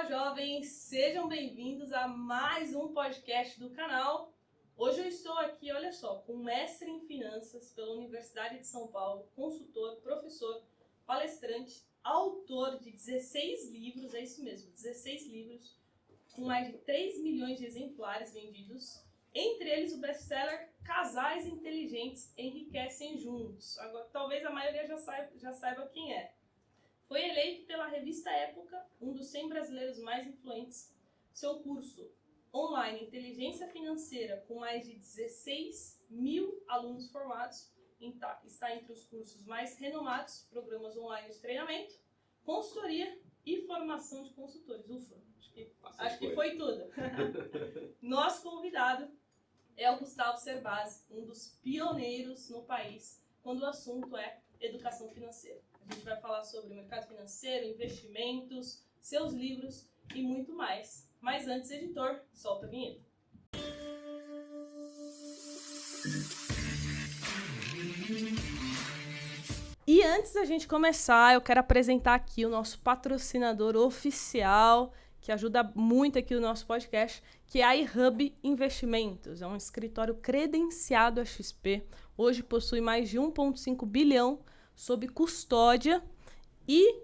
jovens! Sejam bem-vindos a mais um podcast do canal. Hoje eu estou aqui, olha só, com um mestre em finanças pela Universidade de São Paulo, consultor, professor, palestrante, autor de 16 livros, é isso mesmo, 16 livros, com mais de 3 milhões de exemplares vendidos, entre eles o best-seller Casais Inteligentes Enriquecem Juntos. Agora, talvez a maioria já saiba quem é. Foi eleito pela revista Época um dos 100 brasileiros mais influentes. Seu curso online Inteligência Financeira, com mais de 16 mil alunos formados, está entre os cursos mais renomados, programas online de treinamento, consultoria e formação de consultores. Ufa, acho que foi tudo. Nosso convidado é o Gustavo Cerbasi, um dos pioneiros no país quando o assunto é educação financeira. A gente vai falar sobre o mercado financeiro, investimentos, seus livros e muito mais. Mas antes, editor, solta a vinheta. E antes da gente começar, eu quero apresentar aqui o nosso patrocinador oficial, que ajuda muito aqui o nosso podcast, que é a iHub Investimentos. É um escritório credenciado à XP. Hoje possui mais de 1,5 bilhão sob custódia e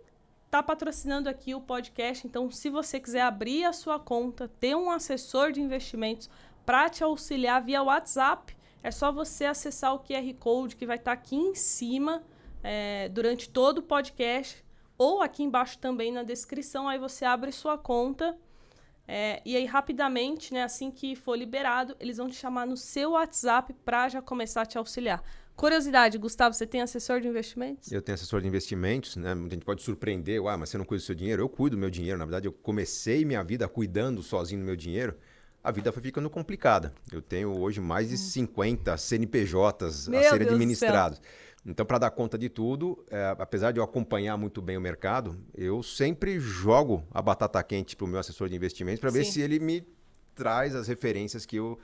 está patrocinando aqui o podcast. Então, se você quiser abrir a sua conta, ter um assessor de investimentos para te auxiliar via WhatsApp, é só você acessar o QR Code que vai estar aqui em cima durante todo o podcast ou aqui embaixo também na descrição. Aí você abre sua conta e aí rapidamente, né, assim que for liberado, eles vão te chamar no seu WhatsApp para já começar a te auxiliar. Curiosidade, Gustavo, você tem assessor de investimentos? Eu tenho assessor de investimentos, né? Muita gente pode surpreender, mas você não cuida do seu dinheiro? Eu cuido do meu dinheiro. Na verdade, eu comecei minha vida cuidando sozinho do meu dinheiro. A vida foi ficando complicada. Eu tenho hoje mais de 50 CNPJs a serem administrados. Então, para dar conta de tudo, apesar de eu acompanhar muito bem o mercado, eu sempre jogo a batata quente para o meu assessor de investimentos para ver se ele me traz as referências que eu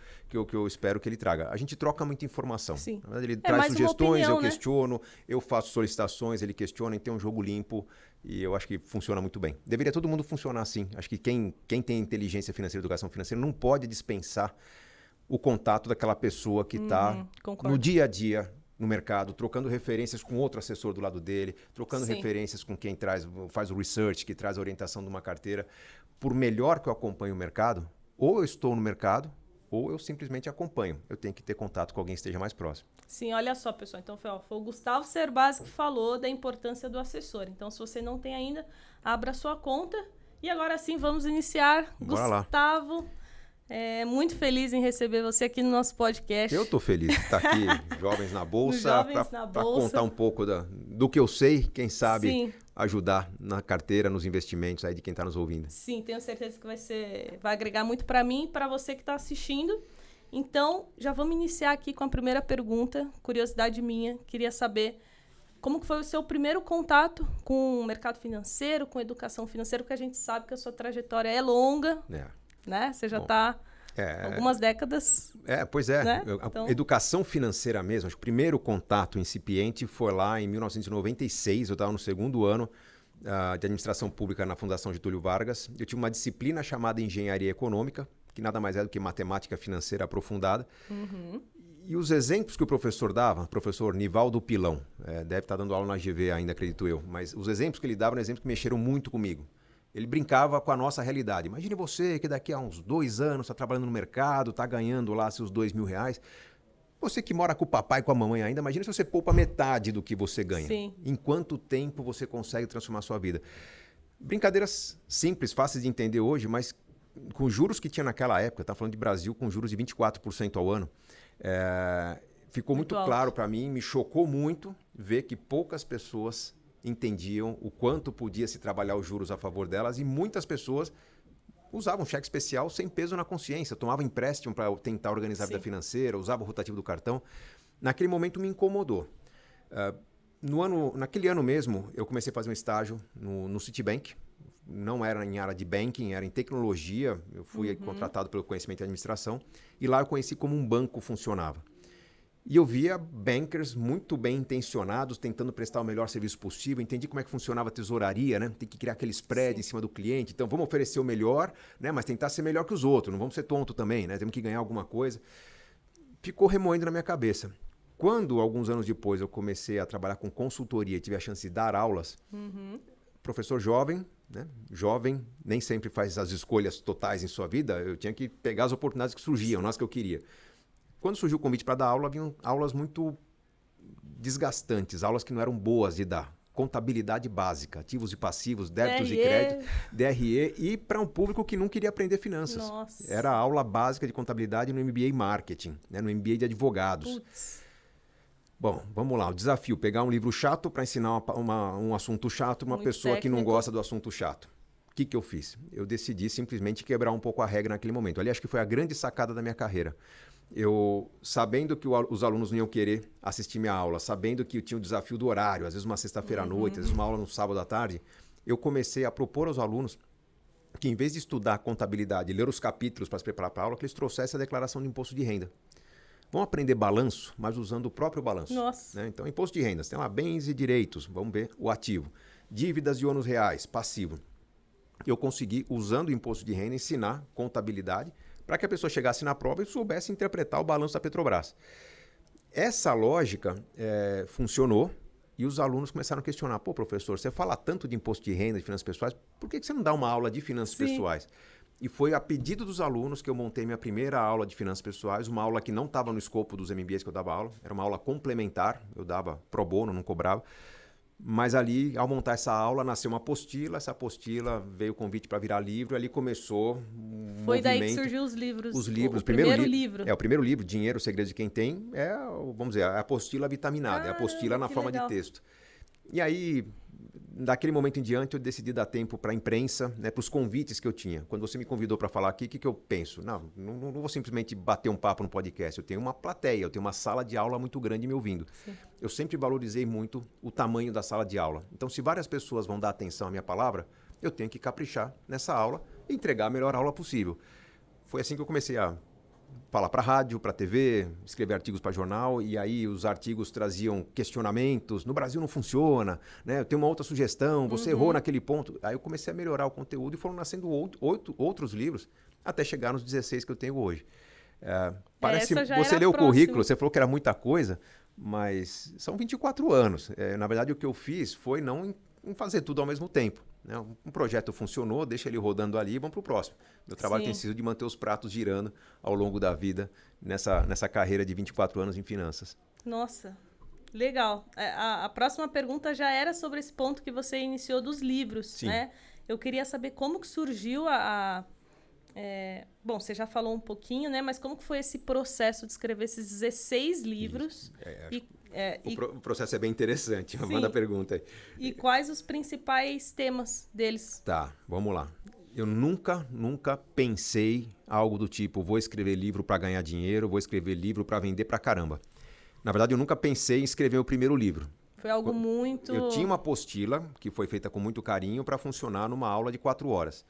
espero que ele traga. A gente troca muita informação. Sim. Na verdade, ele traz sugestões, opinião, eu questiono, eu faço solicitações, ele questiona, então é um jogo limpo e eu acho que funciona muito bem. Deveria todo mundo funcionar assim. Acho que quem tem inteligência financeira, educação financeira, não pode dispensar o contato daquela pessoa que está no dia a dia no mercado, trocando referências com outro assessor do lado dele, trocando referências com quem faz o research, que traz a orientação de uma carteira. Por melhor que eu acompanhe o mercado, ou eu estou no mercado, ou eu simplesmente acompanho. Eu tenho que ter contato com alguém que esteja mais próximo. Sim, olha só, pessoal. Então, foi o Gustavo Cerbasi que falou da importância do assessor. Então, se você não tem ainda, abra a sua conta. E agora sim, vamos iniciar. Bora Gustavo, lá. Muito feliz em receber você aqui no nosso podcast. Eu estou feliz de estar aqui, Jovens na Bolsa, para contar um pouco do que eu sei, quem sabe ajudar na carteira, nos investimentos aí de quem está nos ouvindo. Sim, tenho certeza que vai agregar muito para mim e para você que está assistindo. Então, já vamos iniciar aqui com a primeira pergunta, curiosidade minha. Queria saber como que foi o seu primeiro contato com o mercado financeiro, com educação financeira, porque a gente sabe que a sua trajetória é longa, né? Você já está algumas décadas. Pois é. Né? Então, educação financeira mesmo, acho que o primeiro contato incipiente foi lá em 1996, eu estava no segundo ano de administração pública na Fundação Getúlio Vargas. Eu tive uma disciplina chamada Engenharia Econômica, que nada mais é do que matemática financeira aprofundada. Uhum. E os exemplos que o professor dava, professor Nivaldo Pilão, deve estar dando aula na GV ainda, acredito eu, mas os exemplos que ele dava eram exemplos que mexeram muito comigo. Ele brincava com a nossa realidade. Imagine você que daqui a uns 2 anos está trabalhando no mercado, está ganhando lá seus R$2.000. Você que mora com o papai e com a mamãe ainda, imagina se você poupa metade do que você ganha. Sim. Em quanto tempo você consegue transformar a sua vida? Brincadeiras simples, fáceis de entender hoje, mas com os juros que tinha naquela época, está falando de Brasil com juros de 24% ao ano, ficou muito claro para mim, me chocou muito ver que poucas pessoas entendiam o quanto podia se trabalhar os juros a favor delas e muitas pessoas usavam cheque especial sem peso na consciência, tomavam empréstimo para tentar organizar a vida financeira, usavam o rotativo do cartão. Naquele momento me incomodou. Naquele ano mesmo, eu comecei a fazer um estágio no Citibank. Não era em área de banking, era em tecnologia. Eu fui contratado pelo conhecimento e administração. E lá eu conheci como um banco funcionava. E eu via bankers muito bem intencionados, tentando prestar o melhor serviço possível. Entendi como é que funcionava a tesouraria, né? Tem que criar aquele spread em cima do cliente. Então, vamos oferecer o melhor, né? Mas tentar ser melhor que os outros. Não vamos ser tonto também, né? Temos que ganhar alguma coisa. Ficou remoendo na minha cabeça. Quando, alguns anos depois, eu comecei a trabalhar com consultoria e tive a chance de dar aulas, professor jovem, né? Jovem nem sempre faz as escolhas totais em sua vida. Eu tinha que pegar as oportunidades que surgiam, não as que eu queria. Quando surgiu o convite para dar aula, vinham aulas muito desgastantes, aulas que não eram boas de dar. Contabilidade básica, ativos e passivos, débitos e créditos, DRE, e para um público que não queria aprender finanças. Nossa. Era a aula básica de contabilidade no MBA Marketing, né? No MBA de advogados. Putz. Bom, vamos lá. O desafio, pegar um livro chato para ensinar um assunto chato para uma pessoa que não gosta do assunto chato. O que eu fiz? Eu decidi simplesmente quebrar um pouco a regra naquele momento. Ali acho que foi a grande sacada da minha carreira. Eu, sabendo que os alunos não iam querer assistir minha aula, sabendo que eu tinha o desafio do horário, às vezes uma sexta-feira à noite, às vezes uma aula no sábado à tarde, eu comecei a propor aos alunos que, em vez de estudar contabilidade e ler os capítulos para se preparar para a aula, que eles trouxessem a declaração de imposto de renda. Vão aprender balanço, mas usando o próprio balanço. Nossa. Né? Então, imposto de renda, você tem lá bens e direitos, vamos ver o ativo. Dívidas e ônus reais, passivo. Eu consegui, usando o imposto de renda, ensinar contabilidade para que a pessoa chegasse na prova e soubesse interpretar o balanço da Petrobras. Essa lógica funcionou e os alunos começaram a questionar. Pô, professor, você fala tanto de imposto de renda, de finanças pessoais, por que você não dá uma aula de finanças pessoais? E foi a pedido dos alunos que eu montei minha primeira aula de finanças pessoais, uma aula que não estava no escopo dos MBAs que eu dava aula, era uma aula complementar, eu dava pro bono, não cobrava. Mas ali, ao montar essa aula, nasceu uma apostila, essa apostila veio o convite para virar livro, e ali começou um Foi movimento. daí que surgiu os livros. Os livros. O primeiro livro. O primeiro livro, Dinheiro, o Segredo de Quem Tem, vamos dizer, a apostila vitaminada, é a apostila na forma de texto. E aí, daquele momento em diante, eu decidi dar tempo para a imprensa, né, para os convites que eu tinha. Quando você me convidou para falar aqui, o que eu penso? Não vou simplesmente bater um papo no podcast. Eu tenho uma plateia, eu tenho uma sala de aula muito grande me ouvindo. Sim. Eu sempre valorizei muito o tamanho da sala de aula. Então, se várias pessoas vão dar atenção à minha palavra, eu tenho que caprichar nessa aula e entregar a melhor aula possível. Foi assim que eu comecei a falar para rádio, para TV, escrever artigos para jornal, e aí os artigos traziam questionamentos. No Brasil não funciona, né? Eu tenho uma outra sugestão, você errou naquele ponto. Aí eu comecei a melhorar o conteúdo e foram nascendo outros livros, até chegar nos 16 que eu tenho hoje. Parece que você leu o currículo, você falou que era muita coisa, mas são 24 anos. Na verdade, o que eu fiz foi não em fazer tudo ao mesmo tempo. Né? Um projeto funcionou, deixa ele rodando ali e vamos para o próximo. Meu trabalho tem sido de manter os pratos girando ao longo da vida nessa carreira de 24 anos em finanças. Nossa, legal. A próxima pergunta já era sobre esse ponto que você iniciou dos livros. Sim. Né? Eu queria saber como que surgiu bom, você já falou um pouquinho, né? Mas como que foi esse processo de escrever esses 16 livros? O processo é bem interessante, manda a pergunta aí. E quais os principais temas deles? Tá, vamos lá. Eu nunca pensei algo do tipo, vou escrever livro para ganhar dinheiro, vou escrever livro para vender pra caramba. Na verdade, eu nunca pensei em escrever o primeiro livro. Foi algo muito... Eu tinha uma apostila que foi feita com muito carinho para funcionar numa aula de 4 horas.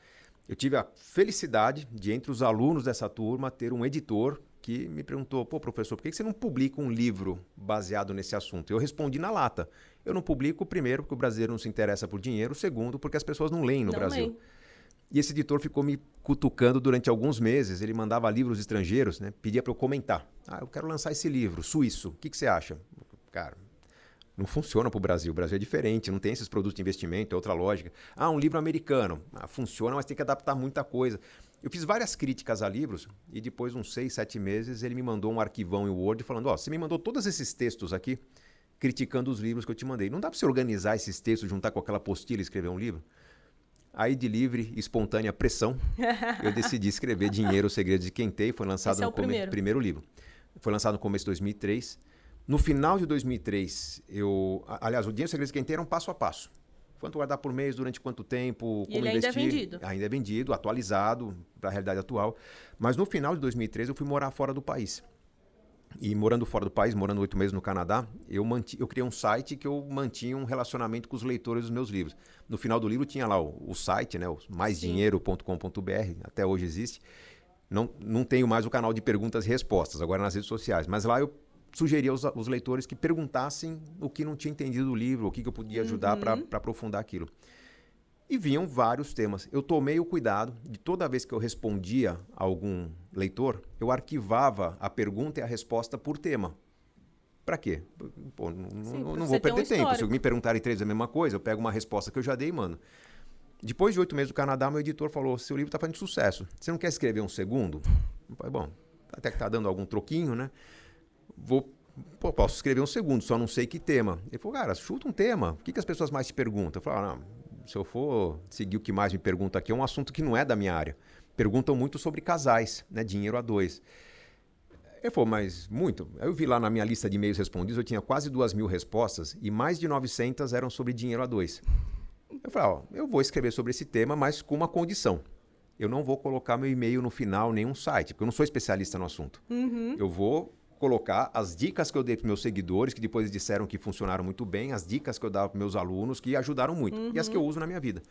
Eu tive a felicidade de, entre os alunos dessa turma, ter um editor que me perguntou, pô, professor, por que você não publica um livro baseado nesse assunto? Eu respondi na lata. Eu não publico, primeiro, porque o brasileiro não se interessa por dinheiro, segundo, porque as pessoas não leem no Brasil. E esse editor ficou me cutucando durante alguns meses. Ele mandava livros estrangeiros, né? Pedia para eu comentar. Eu quero lançar esse livro, suíço. O que você acha? Cara, não funciona para o Brasil. O Brasil é diferente, não tem esses produtos de investimento, é outra lógica. Um livro americano. Funciona, mas tem que adaptar muita coisa. Eu fiz várias críticas a livros e depois de uns 6, 7 meses ele me mandou um arquivão em Word falando, você me mandou todos esses textos aqui criticando os livros que eu te mandei. Não dá para você organizar esses textos, juntar com aquela apostila e escrever um livro? Aí, de livre e espontânea pressão, eu decidi escrever Dinheiro, o Segredo de Quem Tem. Foi lançado no primeiro livro. Foi lançado no começo de 2003. No final de 2003, aliás, o Dinheiro, o Segredo de Quem Tem era um passo a passo. Quanto guardar por mês, durante quanto tempo, como investir. Ainda é vendido. Ainda é vendido, atualizado para a realidade atual. Mas no final de 2003 eu fui morar fora do país. E morando fora do país, morando 8 meses no Canadá, eu criei um site que eu mantinha um relacionamento com os leitores dos meus livros. No final do livro tinha lá o site, né, o maisdinheiro.com.br, até hoje existe. Não tenho mais o canal de perguntas e respostas, agora nas redes sociais. Mas lá eu sugeria aos leitores que perguntassem o que não tinha entendido do livro, o que eu podia ajudar para aprofundar aquilo. E vinham vários temas. Eu tomei o cuidado de toda vez que eu respondia a algum leitor, eu arquivava a pergunta e a resposta por tema. Para quê? Pô, não vou perder tempo. Se me perguntarem 3 vezes a mesma coisa, eu pego uma resposta que eu já dei, mano. Depois de 8 meses do Canadá, meu editor falou, seu livro está fazendo sucesso. Você não quer escrever um segundo? Eu falei, bom, até que está dando algum troquinho, né? Posso escrever um segundo, só não sei que tema. Ele falou, cara, chuta um tema. O que as pessoas mais te perguntam? Eu falei, não, se eu for seguir o que mais me pergunta aqui, é um assunto que não é da minha área. Perguntam muito sobre casais, né? Dinheiro a dois. Ele falou, mas muito. Aí eu vi lá na minha lista de e-mails respondidos, eu tinha quase 2.000 respostas e mais de 900 eram sobre dinheiro a dois. Eu falei, eu vou escrever sobre esse tema, mas com uma condição. Eu não vou colocar meu e-mail no final, nenhum site, porque eu não sou especialista no assunto. Eu vou colocar as dicas que eu dei para meus seguidores, que depois disseram que funcionaram muito bem, as dicas que eu dava para meus alunos, que ajudaram muito, e as que eu uso na minha vida.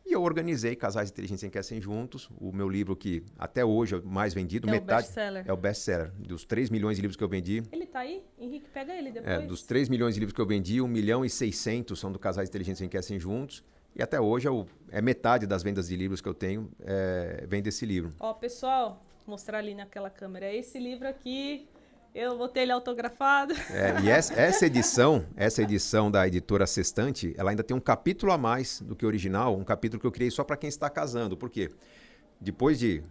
E eu organizei Casais Inteligentes Enriquecem Juntos, o meu livro que até hoje é o mais vendido. É o best-seller. Dos 3 milhões de livros que eu vendi. Ele tá aí? Henrique, pega ele depois. Dos 3 milhões de livros que eu vendi, 1.600.000 são do Casais Inteligentes Enriquecem Juntos. E até hoje é metade das vendas de livros que eu tenho vem desse livro. Ó, pessoal, vou mostrar ali naquela câmera. Esse livro aqui, eu vou ter ele autografado. E essa edição da editora Sextante, ela ainda tem um capítulo a mais do que o original, um capítulo que eu criei só para quem está casando. Por quê? Depois de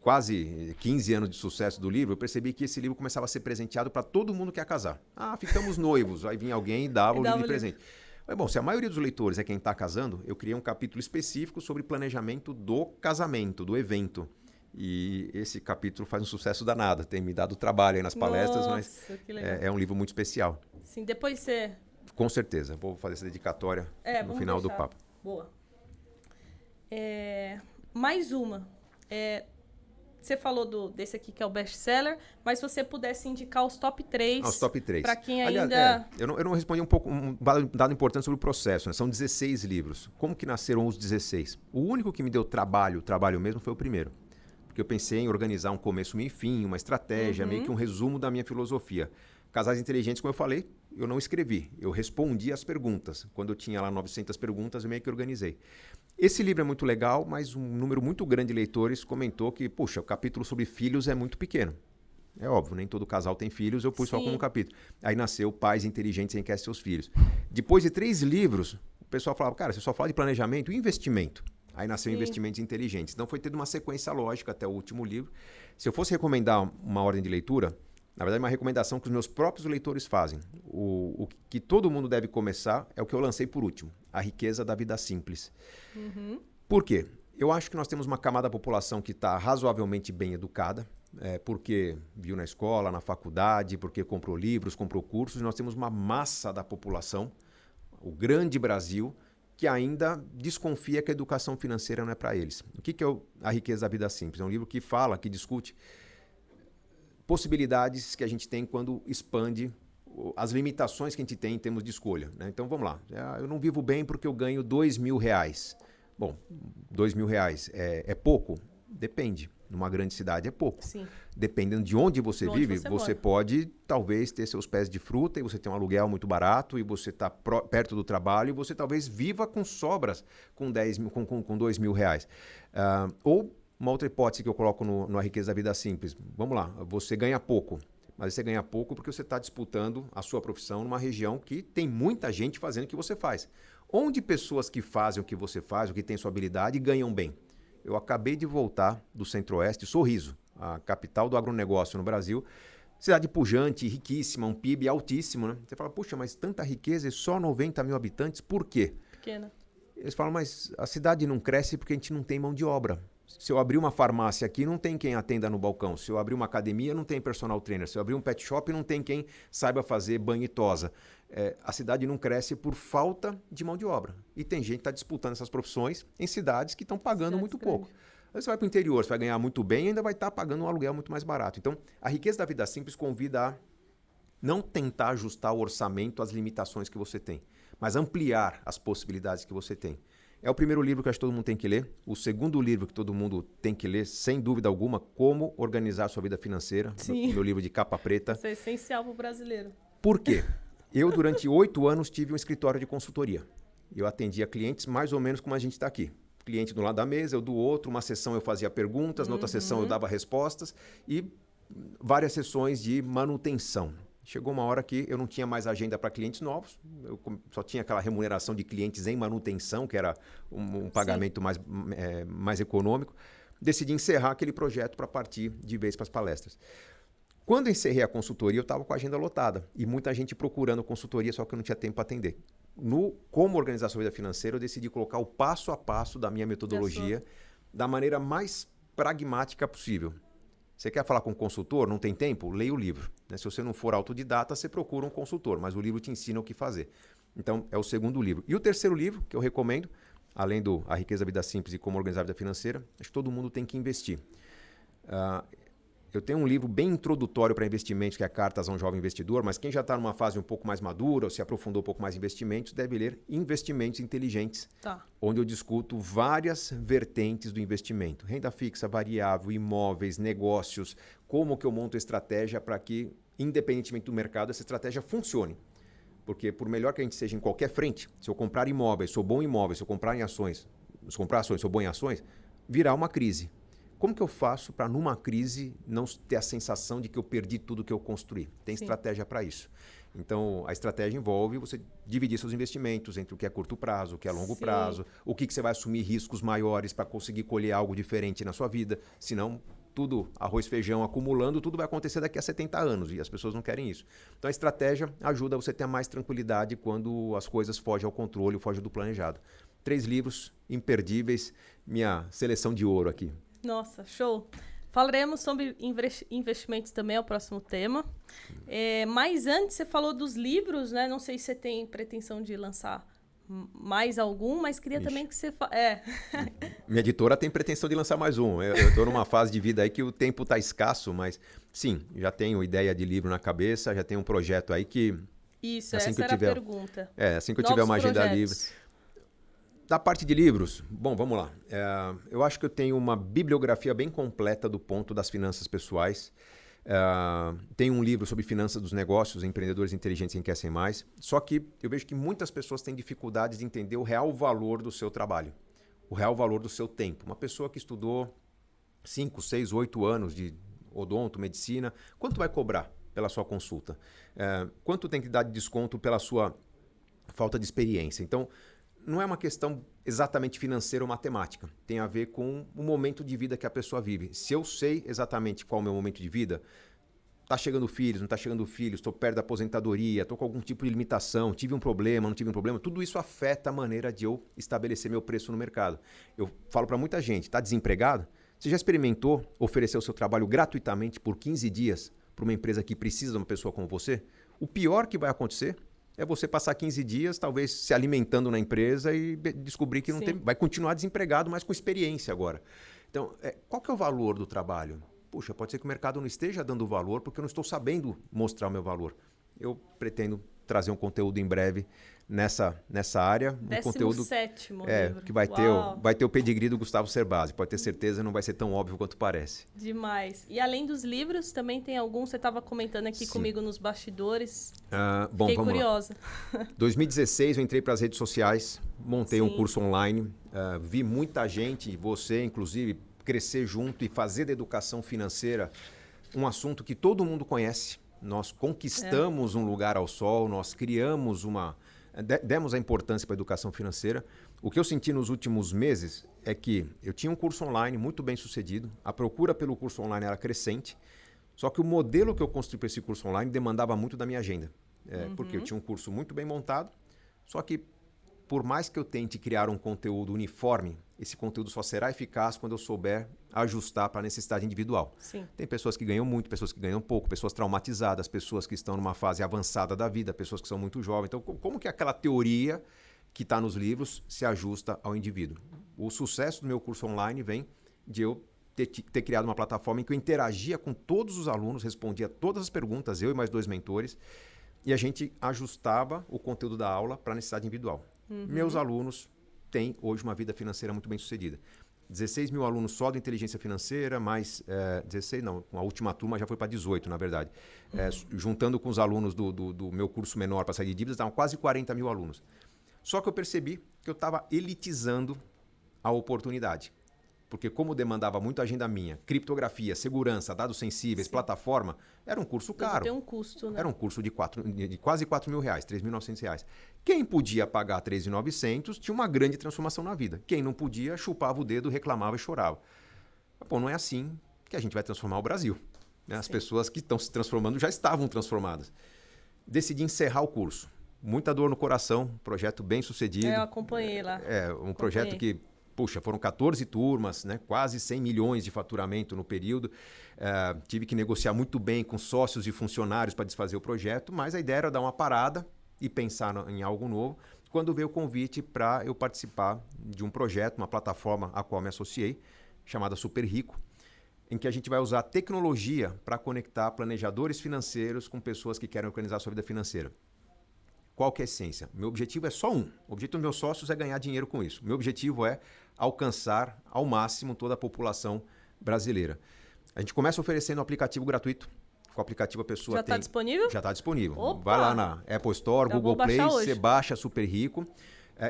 quase 15 anos de sucesso do livro, eu percebi que esse livro começava a ser presenteado para todo mundo que ia casar. Ficamos noivos. Aí vinha alguém e dava o livro de presente. Mas, bom, se a maioria dos leitores é quem está casando, eu criei um capítulo específico sobre planejamento do casamento, do evento. E esse capítulo faz um sucesso danado. Tem me dado trabalho aí nas palestras, mas é um livro muito especial. Sim, depois você... Com certeza. Vou fazer essa dedicatória no final do papo. Boa. Mais uma. Você falou desse aqui que é o best-seller, mas se você pudesse indicar os top 3... Os top 3. Para quem ainda... Eu não respondi um dado importante sobre o processo. Né? São 16 livros. Como que nasceram os 16? O único que me deu trabalho mesmo, foi o primeiro. Porque eu pensei em organizar um começo, meio e fim, uma estratégia, meio que um resumo da minha filosofia. Casais Inteligentes, como eu falei, eu não escrevi. Eu respondi as perguntas. Quando eu tinha lá 900 perguntas, eu meio que organizei. Esse livro é muito legal, mas um número muito grande de leitores comentou que, puxa, o capítulo sobre filhos é muito pequeno. É óbvio, nem todo casal tem filhos, eu pus só como um capítulo. Aí nasceu Pais Inteligentes Enriquecem Seus Filhos. Depois de 3 livros, o pessoal falava, cara, você só fala de planejamento e investimento. Aí nasceu Investimentos Inteligentes. Então foi tendo uma sequência lógica até o último livro. Se eu fosse recomendar uma ordem de leitura, na verdade, uma recomendação que os meus próprios leitores fazem. O que todo mundo deve começar é o que eu lancei por último, A Riqueza da Vida Simples. Por quê? Eu acho que nós temos uma camada da população que está razoavelmente bem educada, porque viu na escola, na faculdade, porque comprou livros, comprou cursos. E nós temos uma massa da população, o grande Brasil, que ainda desconfia que a educação financeira não é para eles. O que é A Riqueza da Vida Simples? É um livro que fala, que discute possibilidades que a gente tem quando expande as limitações que a gente tem em termos de escolha. Né? Então, vamos lá. Eu não vivo bem porque eu ganho R$2.000. Bom, R$2.000 é pouco? Depende. Numa grande cidade é pouco. Sim. Dependendo de onde você vive, você pode talvez ter seus pés de fruta e você tem um aluguel muito barato e você está perto do trabalho e você talvez viva com sobras com R$2.000. Ou uma outra hipótese que eu coloco no A Riqueza da Vida Simples. Vamos lá, você ganha pouco. Mas você ganha pouco porque você está disputando a sua profissão numa região que tem muita gente fazendo o que você faz. Onde pessoas que fazem o que você faz, o que tem sua habilidade, ganham bem. Eu acabei de voltar do Centro-Oeste, Sorriso, a capital do agronegócio no Brasil. Cidade pujante, riquíssima, um PIB altíssimo. Né? Você fala, puxa, mas tanta riqueza e só 90 mil habitantes, por quê? Pequena. Eles falam, mas a cidade não cresce porque a gente não tem mão de obra. Se eu abrir uma farmácia aqui, não tem quem atenda no balcão. Se eu abrir uma academia, não tem personal trainer. Se eu abrir um pet shop, não tem quem saiba fazer banho e tosa. A cidade não cresce por falta de mão de obra. E tem gente que está disputando essas profissões em cidades que estão pagando muito pouco. Aí você vai para o interior, você vai ganhar muito bem e ainda vai estar pagando um aluguel muito mais barato. Então, A Riqueza da Vida Simples convida a não tentar ajustar o orçamento às limitações que você tem, mas ampliar as possibilidades que você tem. É o primeiro livro que eu acho que todo mundo tem que ler. O segundo livro que todo mundo tem que ler, sem dúvida alguma, Como Organizar a Sua Vida Financeira. Sim. Meu livro de capa preta. Isso é essencial para o brasileiro. Por quê? Eu, durante 8 anos, tive um escritório de consultoria. Eu atendia clientes mais ou menos como a gente está aqui. Cliente do lado da mesa, eu do outro. Uma sessão eu fazia perguntas, na outra sessão eu dava respostas. E várias sessões de manutenção. Chegou uma hora que eu não tinha mais agenda para clientes novos, eu só tinha aquela remuneração de clientes em manutenção, que era um pagamento mais econômico. Decidi encerrar aquele projeto para partir de vez para as palestras. Quando eu encerrei a consultoria, eu estava com a agenda lotada e muita gente procurando consultoria, só que eu não tinha tempo para atender. No Como Organizar a Sua Vida Financeira, eu decidi colocar o passo a passo da minha metodologia da maneira mais pragmática possível. Você quer falar com um consultor? Não tem tempo? Leia o livro. Se você não for autodidata, você procura um consultor, mas o livro te ensina o que fazer. Então, é o segundo livro. E o terceiro livro, que eu recomendo, além do A Riqueza da Vida Simples e Como Organizar a Vida Financeira, acho que todo mundo tem que investir. Eu tenho um livro bem introdutório para investimentos, que é Cartas a um Jovem Investidor, mas quem já está numa fase um pouco mais madura ou se aprofundou um pouco mais em investimentos, deve ler Investimentos Inteligentes, onde eu discuto várias vertentes do investimento. Renda fixa, variável, imóveis, negócios, como que eu monto a estratégia para que, independentemente do mercado, essa estratégia funcione. Porque por melhor que a gente seja em qualquer frente, se eu comprar imóveis, sou bom em imóveis, se eu comprar ações, sou bom em ações, virá uma crise. Como que eu faço para, numa crise, não ter a sensação de que eu perdi tudo que eu construí? Tem estratégia para isso. Então, a estratégia envolve você dividir seus investimentos entre o que é curto prazo, o que é longo prazo, o que você vai assumir riscos maiores para conseguir colher algo diferente na sua vida. Senão, tudo, arroz, feijão, acumulando, tudo vai acontecer daqui a 70 anos e as pessoas não querem isso. Então, a estratégia ajuda você a ter mais tranquilidade quando as coisas fogem ao controle, fogem do planejado. 3 livros imperdíveis, minha seleção de ouro aqui. Nossa, show! Falaremos sobre investimentos também, é o próximo tema. Mas antes, você falou dos livros, né? Não sei se você tem pretensão de lançar mais algum, mas queria também que você... Minha editora tem pretensão de lançar mais um. Eu estou numa fase de vida aí que o tempo está escasso, mas sim, já tenho ideia de livro na cabeça, já tenho um projeto aí que... Isso, assim essa era a pergunta. Assim que eu tiver uma agenda livre... Da parte de livros, bom, vamos lá. Eu acho que eu tenho uma bibliografia bem completa do ponto das finanças pessoais. Tenho um livro sobre finanças dos negócios, empreendedores inteligentes enriquecem mais. Só que eu vejo que muitas pessoas têm dificuldades de entender o real valor do seu trabalho, o real valor do seu tempo. Uma pessoa que estudou 5, 6, 8 anos de odonto, medicina, quanto vai cobrar pela sua consulta? Quanto tem que dar de desconto pela sua falta de experiência? Então, não é uma questão exatamente financeira ou matemática. Tem a ver com o momento de vida que a pessoa vive. Se eu sei exatamente qual é o meu momento de vida, está chegando filhos, não está chegando filhos, estou perto da aposentadoria, estou com algum tipo de limitação, tive um problema, não tive um problema, tudo isso afeta a maneira de eu estabelecer meu preço no mercado. Eu falo para muita gente, está desempregado? Você já experimentou oferecer o seu trabalho gratuitamente por 15 dias para uma empresa que precisa de uma pessoa como você? O pior que vai acontecer é você passar 15 dias, talvez se alimentando na empresa e descobrir que não tem, vai continuar desempregado, mas com experiência agora. Então, qual que é o valor do trabalho? Puxa, pode ser que o mercado não esteja dando valor porque eu não estou sabendo mostrar o meu valor. Eu pretendo trazer um conteúdo em breve nessa área. Um conteúdo 17º livro. Que vai ter o pedigree do Gustavo Cerbasi. Pode ter certeza, não vai ser tão óbvio quanto parece. Demais. E além dos livros, também tem algum, você estava comentando aqui comigo nos bastidores. Bom, Fiquei vamos curiosa. Lá. 2016 eu entrei para as redes sociais, montei um curso online, vi muita gente, você inclusive, crescer junto e fazer da educação financeira um assunto que todo mundo conhece. Nós conquistamos um lugar ao sol, nós criamos demos a importância para a educação financeira. O que eu senti nos últimos meses é que eu tinha um curso online muito bem sucedido, a procura pelo curso online era crescente, só que o modelo que eu construí para esse curso online demandava muito da minha agenda. Porque eu tinha um curso muito bem montado, só que por mais que eu tente criar um conteúdo uniforme, esse conteúdo só será eficaz quando eu souber ajustar para a necessidade individual. Sim. Tem pessoas que ganham muito, pessoas que ganham pouco, pessoas traumatizadas, pessoas que estão numa fase avançada da vida, pessoas que são muito jovens. Então, como que aquela teoria que está nos livros se ajusta ao indivíduo? O sucesso do meu curso online vem de eu ter criado uma plataforma em que eu interagia com todos os alunos, respondia todas as perguntas, eu e mais 2 mentores, e a gente ajustava o conteúdo da aula para a necessidade individual. Meus alunos tem hoje uma vida financeira muito bem sucedida. 16 mil alunos só da inteligência financeira, mais 16, não, a última turma já foi para 18, na verdade. Juntando com os alunos do meu curso menor para sair de dívidas, estavam quase 40 mil alunos. Só que eu percebi que eu estava elitizando a oportunidade. Porque como demandava muito agenda minha, criptografia, segurança, dados sensíveis, plataforma, era um curso caro. Tem um custo, né? Era um curso de quase 4 mil reais, 3.900 reais. Quem podia pagar 3.900 tinha uma grande transformação na vida. Quem não podia, chupava o dedo, reclamava e chorava. Pô, não é assim que a gente vai transformar o Brasil. Né? As pessoas que estão se transformando já estavam transformadas. Decidi encerrar o curso. Muita dor no coração, projeto bem sucedido. Eu acompanhei lá. Projeto que... Puxa, foram 14 turmas, né? Quase 100 milhões de faturamento no período. Tive que negociar muito bem com sócios e funcionários para desfazer o projeto, mas a ideia era dar uma parada e pensar em algo novo. Quando veio o convite para eu participar de um projeto, uma plataforma a qual me associei, chamada Super Rico, em que a gente vai usar tecnologia para conectar planejadores financeiros com pessoas que querem organizar a sua vida financeira. Qual que é a essência? Meu objetivo é só um. O objetivo dos meus sócios é ganhar dinheiro com isso. Meu objetivo é alcançar ao máximo toda a população brasileira. A gente começa oferecendo um aplicativo gratuito. Com o aplicativo a pessoa Já está disponível? Já está disponível. Opa! Vai lá na Apple Store, Já Google vou Play, baixar hoje. você baixa Super Rico.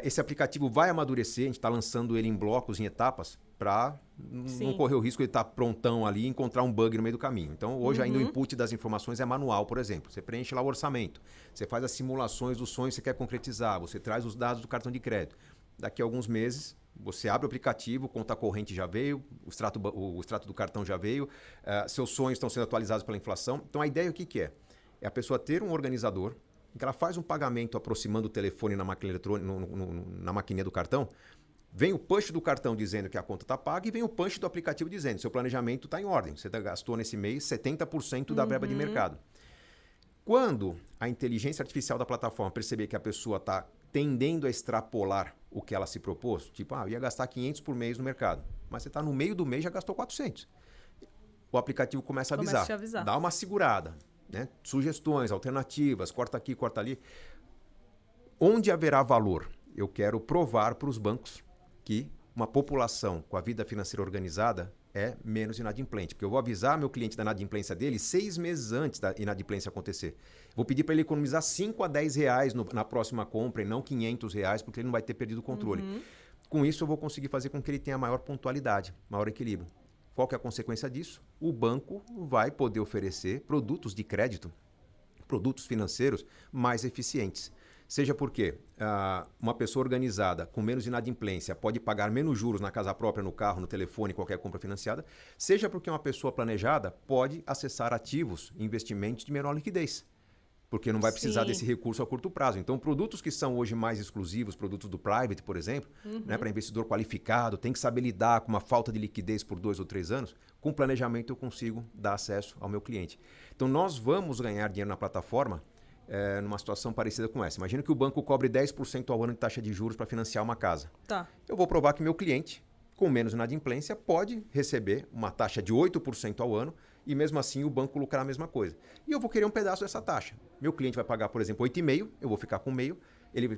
Esse aplicativo vai amadurecer, a gente está lançando ele em blocos, em etapas, para não correr o risco de estar prontão ali e encontrar um bug no meio do caminho. Então, hoje ainda o input das informações é manual, por exemplo. Você preenche lá o orçamento, você faz as simulações dos sonhos que você quer concretizar, você traz os dados do cartão de crédito. Daqui a alguns meses, você abre o aplicativo, conta corrente já veio, o extrato do cartão já veio, seus sonhos estão sendo atualizados pela inflação. Então, a ideia o que é? É a pessoa ter um organizador em que ela faz um pagamento aproximando o telefone na máquina eletrônica, na maquininha do cartão, vem o punch do cartão dizendo que a conta está paga e vem o punch do aplicativo dizendo que seu planejamento está em ordem. Você gastou nesse mês 70% da verba de mercado. Quando a inteligência artificial da plataforma perceber que a pessoa está tendendo a extrapolar o que ela se propôs, tipo, eu ia gastar 500 por mês no mercado, mas você está no meio do mês e já gastou 400. O aplicativo começa a avisar. Dá uma segurada. Né? Sugestões, alternativas, corta aqui, corta ali. Onde haverá valor? Eu quero provar para os bancos que uma população com a vida financeira organizada é menos inadimplente. Porque eu vou avisar meu cliente da inadimplência dele 6 meses antes da inadimplência acontecer. Vou pedir para ele economizar 5 a 10 reais na próxima compra e não 500 reais, porque ele não vai ter perdido o controle. Com isso, eu vou conseguir fazer com que ele tenha maior pontualidade, maior equilíbrio. Qual que é a consequência disso? O banco vai poder oferecer produtos de crédito, produtos financeiros mais eficientes. Seja porque uma pessoa organizada com menos inadimplência pode pagar menos juros na casa própria, no carro, no telefone, qualquer compra financiada. Seja porque uma pessoa planejada pode acessar ativos, investimentos de menor liquidez. Porque não vai precisar desse recurso a curto prazo. Então, produtos que são hoje mais exclusivos, produtos do private, por exemplo, né, para investidor qualificado, tem que saber lidar com uma falta de liquidez por 2 ou 3 anos, com planejamento eu consigo dar acesso ao meu cliente. Então, nós vamos ganhar dinheiro na plataforma numa situação parecida com essa. Imagina que o banco cobre 10% ao ano de taxa de juros para financiar uma casa. Tá. Eu vou provar que meu cliente, com menos inadimplência, pode receber uma taxa de 8% ao ano e mesmo assim o banco lucrar a mesma coisa. E eu vou querer um pedaço dessa taxa. Meu cliente vai pagar, por exemplo, 8,5%, eu vou ficar com meio,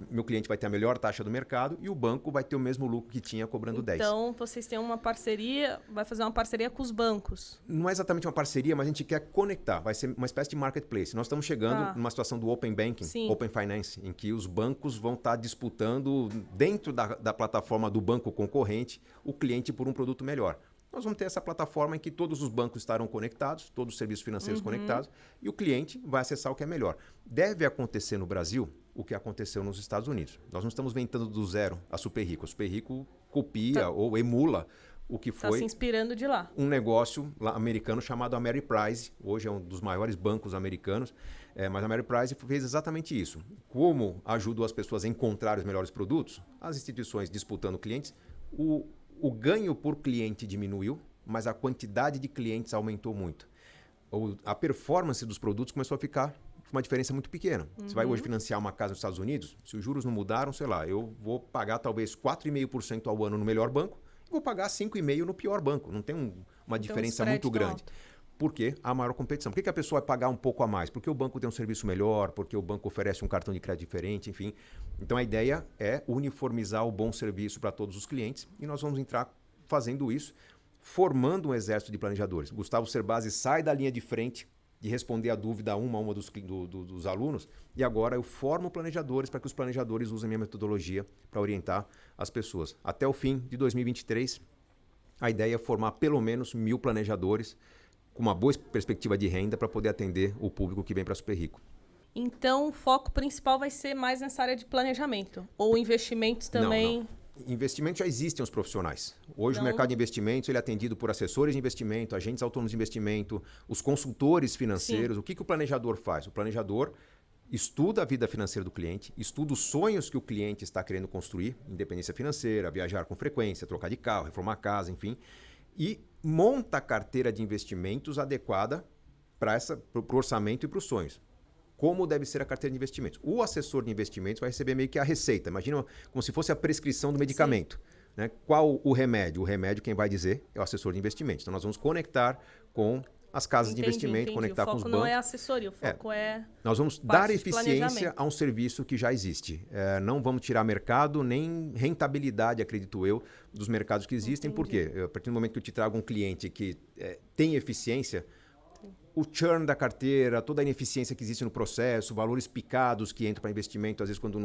meu cliente vai ter a melhor taxa do mercado e o banco vai ter o mesmo lucro que tinha cobrando 10%. Então, vocês têm uma parceria, vai fazer uma parceria com os bancos. Não é exatamente uma parceria, mas a gente quer conectar, vai ser uma espécie de marketplace. Nós estamos chegando numa situação do Open Banking, Open Finance, em que os bancos vão estar disputando dentro da plataforma do banco concorrente o cliente por um produto melhor. Nós vamos ter essa plataforma em que todos os bancos estarão conectados, todos os serviços financeiros conectados, e o cliente vai acessar o que é melhor. Deve acontecer no Brasil o que aconteceu nos Estados Unidos. Nós não estamos inventando do zero a Super Rico. A Super Rico copia ou emula o que foi... Está se inspirando de lá. Um negócio americano chamado Ameriprise. Hoje é um dos maiores bancos americanos. Mas a Ameriprise fez exatamente isso. Como ajudou as pessoas a encontrar os melhores produtos, as instituições disputando clientes, o ganho por cliente diminuiu, mas a quantidade de clientes aumentou muito. A performance dos produtos começou a ficar com uma diferença muito pequena. Você vai hoje financiar uma casa nos Estados Unidos, se os juros não mudaram, sei lá, eu vou pagar talvez 4,5% ao ano no melhor banco e vou pagar 5,5% no pior banco. Não tem uma diferença muito grande. Porque há maior competição. Por que a pessoa vai pagar um pouco a mais? Porque o banco tem um serviço melhor, porque o banco oferece um cartão de crédito diferente, enfim. Então a ideia é uniformizar o bom serviço para todos os clientes e nós vamos entrar fazendo isso, formando um exército de planejadores. Gustavo Cerbasi sai da linha de frente de responder a dúvida a uma dos alunos e agora eu formo planejadores para que os planejadores usem a minha metodologia para orientar as pessoas. Até o fim de 2023, a ideia é formar pelo menos 1.000 planejadores com uma boa perspectiva de renda para poder atender o público que vem para Super Rico. Então, o foco principal vai ser mais nessa área de planejamento? Ou investimentos também? Não. Investimentos já existem os profissionais. Hoje o mercado de investimentos ele é atendido por assessores de investimento, agentes autônomos de investimento, os consultores financeiros. Sim. O que o planejador faz? O planejador estuda a vida financeira do cliente, estuda os sonhos que o cliente está querendo construir, independência financeira, viajar com frequência, trocar de carro, reformar a casa, enfim, e monta a carteira de investimentos adequada para o orçamento e para os sonhos. Como deve ser a carteira de investimentos? O assessor de investimentos vai receber meio que a receita. Imagina como se fosse a prescrição do medicamento. Né? Qual o remédio? O remédio quem vai dizer é o assessor de investimentos. Então nós vamos conectar com as casas de investimento, conectar com os bancos. O foco não é assessoria, o foco é nós vamos dar eficiência a um serviço que já existe. Não vamos tirar mercado nem rentabilidade, acredito eu, dos mercados que existem. Por quê? A partir do momento que eu te trago um cliente que tem eficiência, o churn da carteira, toda a ineficiência que existe no processo, valores picados que entram para investimento, às vezes quando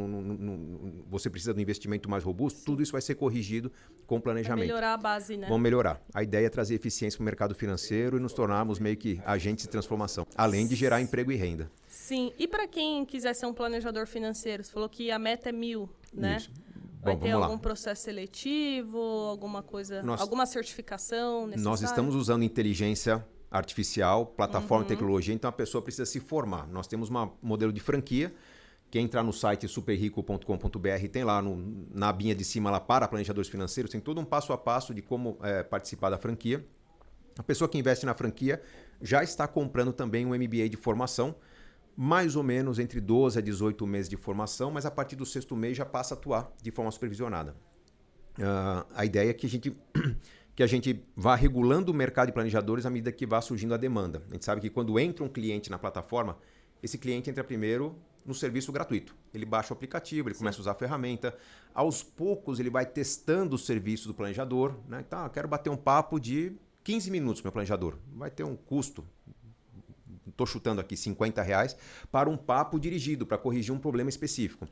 você precisa de um investimento mais robusto, tudo isso vai ser corrigido com planejamento. Vai melhorar a base, né? Vamos melhorar. A ideia é trazer eficiência para o mercado financeiro e nos tornarmos meio que agentes de transformação, além de gerar emprego e renda. Sim. E para quem quiser ser um planejador financeiro, você falou que a meta é 1.000, né? Isso. Vai ter algum processo seletivo, alguma coisa, alguma certificação necessária? Nós estamos usando inteligência artificial, plataforma de tecnologia, então a pessoa precisa se formar. Nós temos um modelo de franquia. Quem entrar no site superrico.com.br tem lá na abinha de cima lá para planejadores financeiros, tem todo um passo a passo de como participar da franquia. A pessoa que investe na franquia já está comprando também um MBA de formação, mais ou menos entre 12 a 18 meses de formação, mas a partir do 6º mês já passa a atuar de forma supervisionada. A ideia é que a gente vá regulando o mercado de planejadores à medida que vá surgindo a demanda. A gente sabe que quando entra um cliente na plataforma, esse cliente entra primeiro no serviço gratuito. Ele baixa o aplicativo, ele começa a usar a ferramenta. Aos poucos, ele vai testando o serviço do planejador. Né? Então, quero bater um papo de 15 minutos com o meu planejador. Vai ter um custo, estou chutando aqui, R$50 para um papo dirigido, para corrigir um problema específico.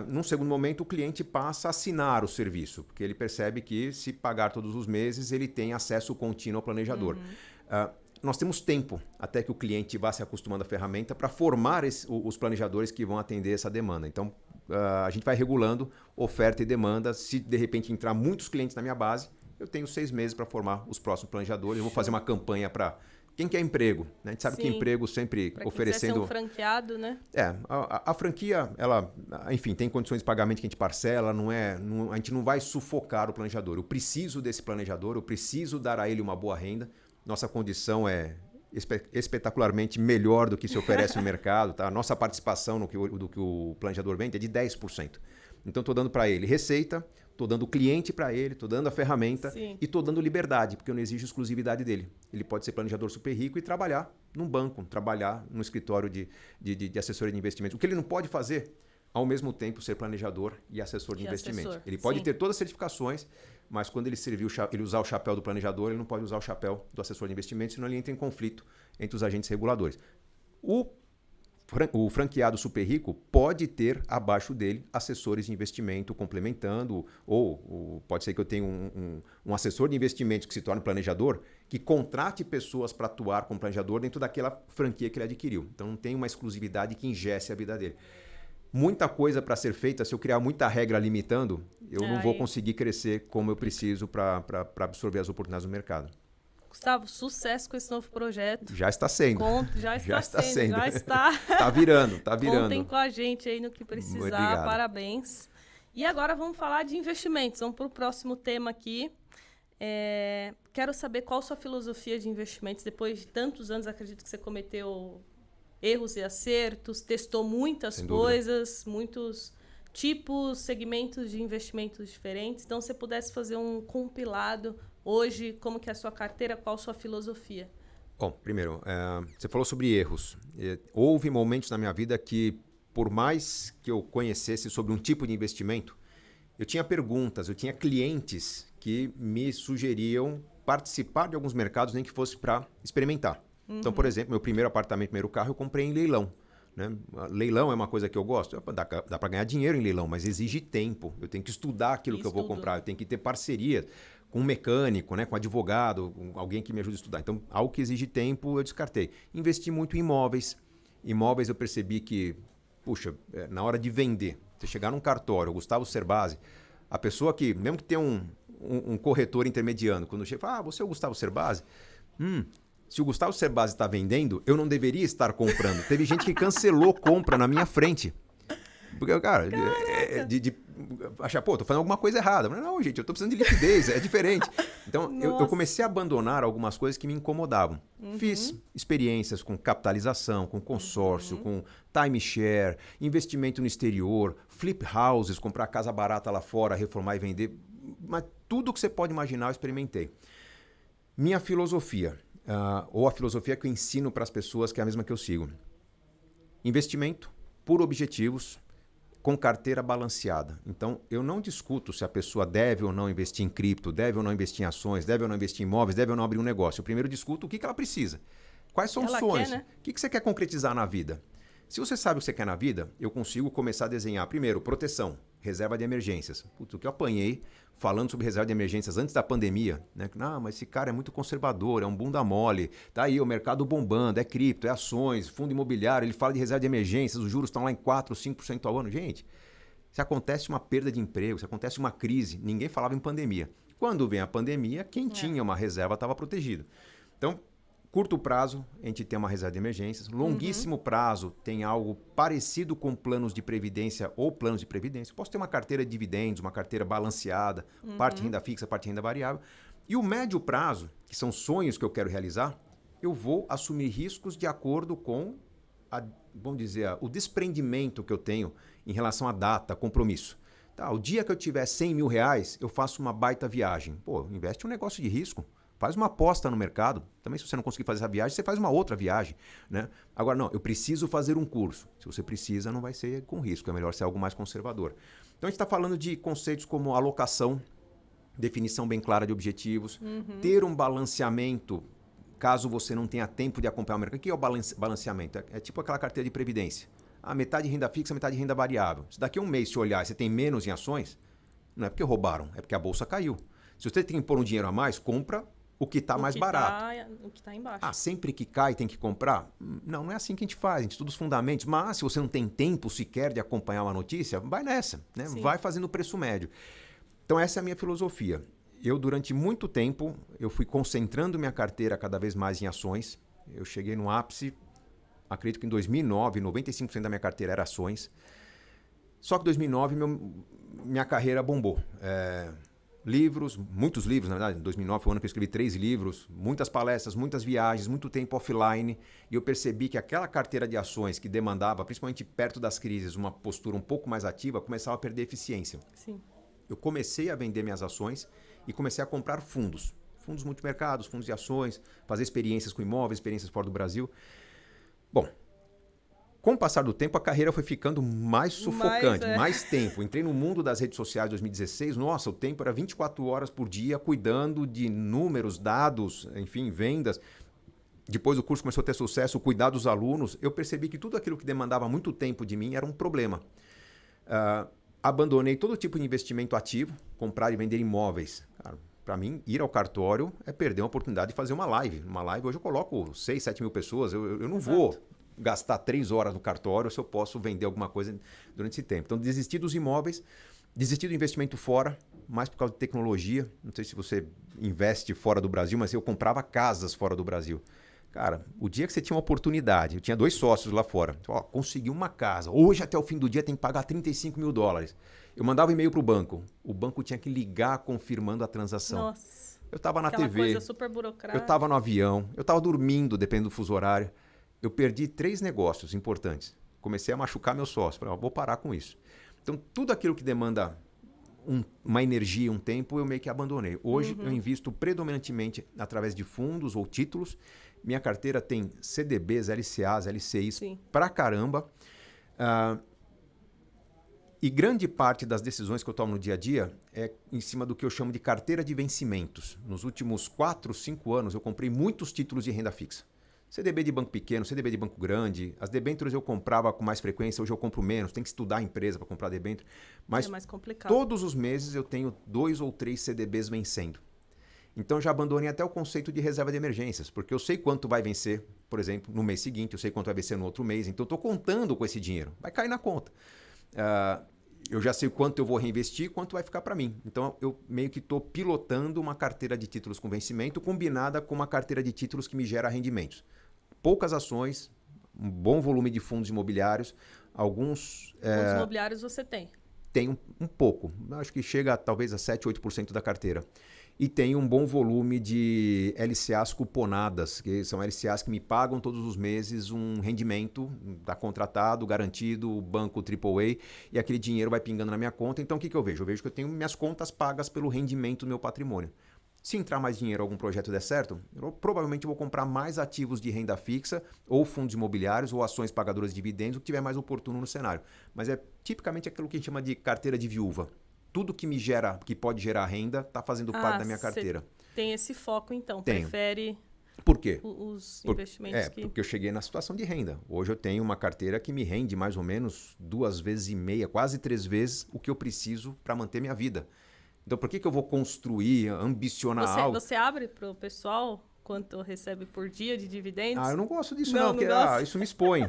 Num segundo momento, o cliente passa a assinar o serviço, porque ele percebe que se pagar todos os meses, ele tem acesso contínuo ao planejador. Nós temos tempo até que o cliente vá se acostumando à ferramenta para formar os planejadores que vão atender essa demanda. Então, a gente vai regulando oferta e demanda. Se, de repente, entrar muitos clientes na minha base, eu tenho 6 meses para formar os próximos planejadores. Eu vou fazer uma campanha para quem quer emprego. Né? A gente sabe que emprego sempre pra oferecendo... Ser um franqueado, né? A franquia, ela, enfim, tem condições de pagamento que a gente parcela, a gente não vai sufocar o planejador. Eu preciso desse planejador, eu preciso dar a ele uma boa renda. Nossa condição é espetacularmente melhor do que se oferece no mercado. Tá? A nossa participação do que o planejador vende é de 10%. Então, estou dando para ele receita, estou dando o cliente para ele, estou dando a ferramenta. Sim. E estou dando liberdade, porque eu não exijo exclusividade dele. Ele pode ser planejador super rico e trabalhar num banco, trabalhar num escritório de assessoria de investimentos. O que ele não pode fazer, ao mesmo tempo, ser planejador e assessor de investimentos. Ele pode ter todas as certificações, mas quando ele usar o chapéu do planejador, ele não pode usar o chapéu do assessor de investimentos, senão ele entra em conflito entre os agentes reguladores. O franqueado super rico pode ter abaixo dele assessores de investimento complementando, ou pode ser que eu tenha um assessor de investimentos que se torne planejador, que contrate pessoas para atuar como planejador dentro daquela franquia que ele adquiriu. Então não tem uma exclusividade que ingesse a vida dele. Muita coisa para ser feita, se eu criar muita regra limitando, eu não vou conseguir crescer como eu preciso para absorver as oportunidades do mercado. Gustavo, sucesso com esse novo projeto. Já está sendo. Já está. Tá virando. Contem com a gente aí no que precisar. Obrigado. Parabéns. E agora vamos falar de investimentos. Vamos para o próximo tema aqui. Quero saber qual a sua filosofia de investimentos. Depois de tantos anos, acredito que você cometeu erros e acertos, testou muitas coisas, muitos tipos, segmentos de investimentos diferentes. Então, se você pudesse fazer um compilado hoje, como que é a sua carteira, qual a sua filosofia Bom, primeiro, você falou sobre erros. Houve momentos na minha vida que, por mais que eu conhecesse sobre um tipo de investimento, eu tinha perguntas, eu tinha clientes que me sugeriam participar de alguns mercados, nem que fosse para experimentar. Então, por exemplo, meu primeiro apartamento, primeiro carro, eu comprei em leilão. Né? Leilão é uma coisa que eu gosto. Dá para ganhar dinheiro em leilão, mas exige tempo. Eu tenho que estudar aquilo que eu vou comprar. Eu tenho que ter parceria com um mecânico, né? Com um advogado, com alguém que me ajude a estudar. Então, algo que exige tempo, eu descartei. Investi muito em imóveis. Imóveis eu percebi que, puxa, na hora de vender, você chegar num cartório, o Gustavo Cerbasi, a pessoa que, mesmo que tenha um corretor intermediando, quando chega e fala, você é o Gustavo Cerbasi? Se o Gustavo Cerbasi está vendendo, eu não deveria estar comprando. Teve gente que cancelou compra na minha frente. Porque, cara, de achar, pô, tô fazendo alguma coisa errada. Mas não, gente, eu tô precisando de liquidez, é diferente. Então, eu comecei a abandonar algumas coisas que me incomodavam. Fiz experiências com capitalização, com consórcio, com timeshare, investimento no exterior, flip houses, comprar casa barata lá fora, reformar e vender. Mas tudo que você pode imaginar eu experimentei. Minha filosofia, ou a filosofia que eu ensino para as pessoas, que é a mesma que eu sigo. Investimento por objetivos, com carteira balanceada. Então, eu não discuto se a pessoa deve ou não investir em cripto, deve ou não investir em ações, deve ou não investir em imóveis, deve ou não abrir um negócio. Eu primeiro discuto o que ela precisa. Quais são os sonhos? Quer, né? O que você quer concretizar na vida? Se você sabe o que você quer na vida, eu consigo começar a desenhar, primeiro, proteção, reserva de emergências. Putz, o que eu apanhei falando sobre reserva de emergências antes da pandemia, né? Não, mas esse cara é muito conservador, é um bunda mole, tá aí o mercado bombando, é cripto, é ações, fundo imobiliário, ele fala de reserva de emergências, os juros estão lá em 4, 5% ao ano. Gente, se acontece uma perda de emprego, se acontece uma crise, ninguém falava em pandemia. Quando vem a pandemia, quem tinha uma reserva estava protegido. Então, curto prazo, a gente tem uma reserva de emergências. Longuíssimo prazo, tem algo parecido com planos de previdência ou planos de previdência. Posso ter uma carteira de dividendos, uma carteira balanceada, parte renda fixa, parte renda variável. E o médio prazo, que são sonhos que eu quero realizar, eu vou assumir riscos de acordo com, vamos dizer, o desprendimento que eu tenho em relação à data, compromisso. Tá, o dia que eu tiver 100 mil reais, eu faço uma baita viagem. Pô, investe em um negócio de risco. Faz uma aposta no mercado. Também, se você não conseguir fazer essa viagem, você faz uma outra viagem. Né? Agora, não, eu preciso fazer um curso. Se você precisa, não vai ser com risco. É melhor ser algo mais conservador. Então, a gente está falando de conceitos como alocação, definição bem clara de objetivos, ter um balanceamento, caso você não tenha tempo de acompanhar o mercado. O que é o balanceamento? É tipo aquela carteira de previdência. Metade renda fixa, metade renda variável. Se daqui a um mês você olhar e você tem menos em ações, não é porque roubaram, é porque a bolsa caiu. Se você tem que pôr um dinheiro a mais, compra o que está mais barato. O que está embaixo. Sempre que cai tem que comprar? Não é assim que a gente faz. A gente estuda os fundamentos. Mas se você não tem tempo sequer de acompanhar uma notícia, vai nessa. Né? Vai fazendo o preço médio. Então essa é a minha filosofia. Eu, durante muito tempo, eu fui concentrando minha carteira cada vez mais em ações. Eu cheguei no ápice, acredito que em 2009, 95% da minha carteira era ações. Só que em 2009 minha carreira bombou. Livros, muitos livros, na verdade. Em 2009 foi o ano que eu escrevi 3 livros, muitas palestras, muitas viagens, muito tempo offline. E eu percebi que aquela carteira de ações que demandava, principalmente perto das crises, uma postura um pouco mais ativa, começava a perder eficiência. Sim. Eu comecei a vender minhas ações e comecei a comprar fundos. Fundos multimercados, fundos de ações, fazer experiências com imóveis, experiências fora do Brasil. Bom, com o passar do tempo, a carreira foi ficando mais sufocante, mais tempo. Entrei no mundo das redes sociais em 2016. Nossa, o tempo era 24 horas por dia, cuidando de números, dados, enfim, vendas. Depois o curso começou a ter sucesso, cuidar dos alunos. Eu percebi que tudo aquilo que demandava muito tempo de mim era um problema. Abandonei todo tipo de investimento ativo, comprar e vender imóveis. Para mim, ir ao cartório é perder uma oportunidade de fazer uma live. Numa live, hoje eu coloco 6, 7 mil pessoas. Eu não vou gastar 3 horas no cartório se eu posso vender alguma coisa durante esse tempo. Então, desisti dos imóveis, desisti do investimento fora, mais por causa de tecnologia. Não sei se você investe fora do Brasil, mas eu comprava casas fora do Brasil. Cara, o dia que você tinha uma oportunidade, eu tinha 2 sócios lá fora, consegui uma casa, hoje até o fim do dia tem que pagar $35 mil. Eu mandava um e-mail para o banco tinha que ligar confirmando a transação. Nossa, eu estava na aquela TV, coisa super burocrática. Eu estava no avião, eu estava dormindo, dependendo do fuso horário. Eu perdi 3 negócios importantes. Comecei a machucar meu sócio. Falei, vou parar com isso. Então, tudo aquilo que demanda uma energia, um tempo, eu meio que abandonei. Hoje eu invisto predominantemente através de fundos ou títulos. Minha carteira tem CDBs, LCAs, LCIs pra caramba. E grande parte das decisões que eu tomo no dia a dia é em cima do que eu chamo de carteira de vencimentos. Nos últimos 4, 5 anos eu comprei muitos títulos de renda fixa. CDB de banco pequeno, CDB de banco grande. As debêntures eu comprava com mais frequência, hoje eu compro menos. Tem que estudar a empresa para comprar debênture. Mas é mais complicado. Todos os meses eu tenho 2 ou 3 CDBs vencendo. Então já abandonei até o conceito de reserva de emergências, porque eu sei quanto vai vencer, por exemplo, no mês seguinte, eu sei quanto vai vencer no outro mês, então eu estou contando com esse dinheiro. Vai cair na conta. Eu já sei quanto eu vou reinvestir, quanto vai ficar para mim. Então eu meio que estou pilotando uma carteira de títulos com vencimento combinada com uma carteira de títulos que me gera rendimentos. Poucas ações, um bom volume de fundos imobiliários, alguns... Fundos imobiliários você tem? Tem um pouco, acho que chega talvez a 7, 8% da carteira. E tem um bom volume de LCAs cuponadas, que são LCAs que me pagam todos os meses um rendimento, está contratado, garantido, banco AAA, e aquele dinheiro vai pingando na minha conta. Então o que eu vejo? Eu vejo que eu tenho minhas contas pagas pelo rendimento do meu patrimônio. Se entrar mais dinheiro, algum projeto der certo, eu provavelmente vou comprar mais ativos de renda fixa, ou fundos imobiliários, ou ações pagadoras de dividendos, o que tiver mais oportuno no cenário. Mas é tipicamente aquilo que a gente chama de carteira de viúva. Tudo que pode gerar renda, está fazendo parte da minha carteira. Tem esse foco, então? Tenho. Prefere Por quê? os investimentos porque eu cheguei na situação de renda. Hoje eu tenho uma carteira que me rende mais ou menos 2,5 vezes, quase 3 vezes o que eu preciso para manter minha vida. Então, por que eu vou construir, ambicionar algo? Você abre para o pessoal quanto recebe por dia de dividendos? Eu não gosto disso, não, porque isso me expõe.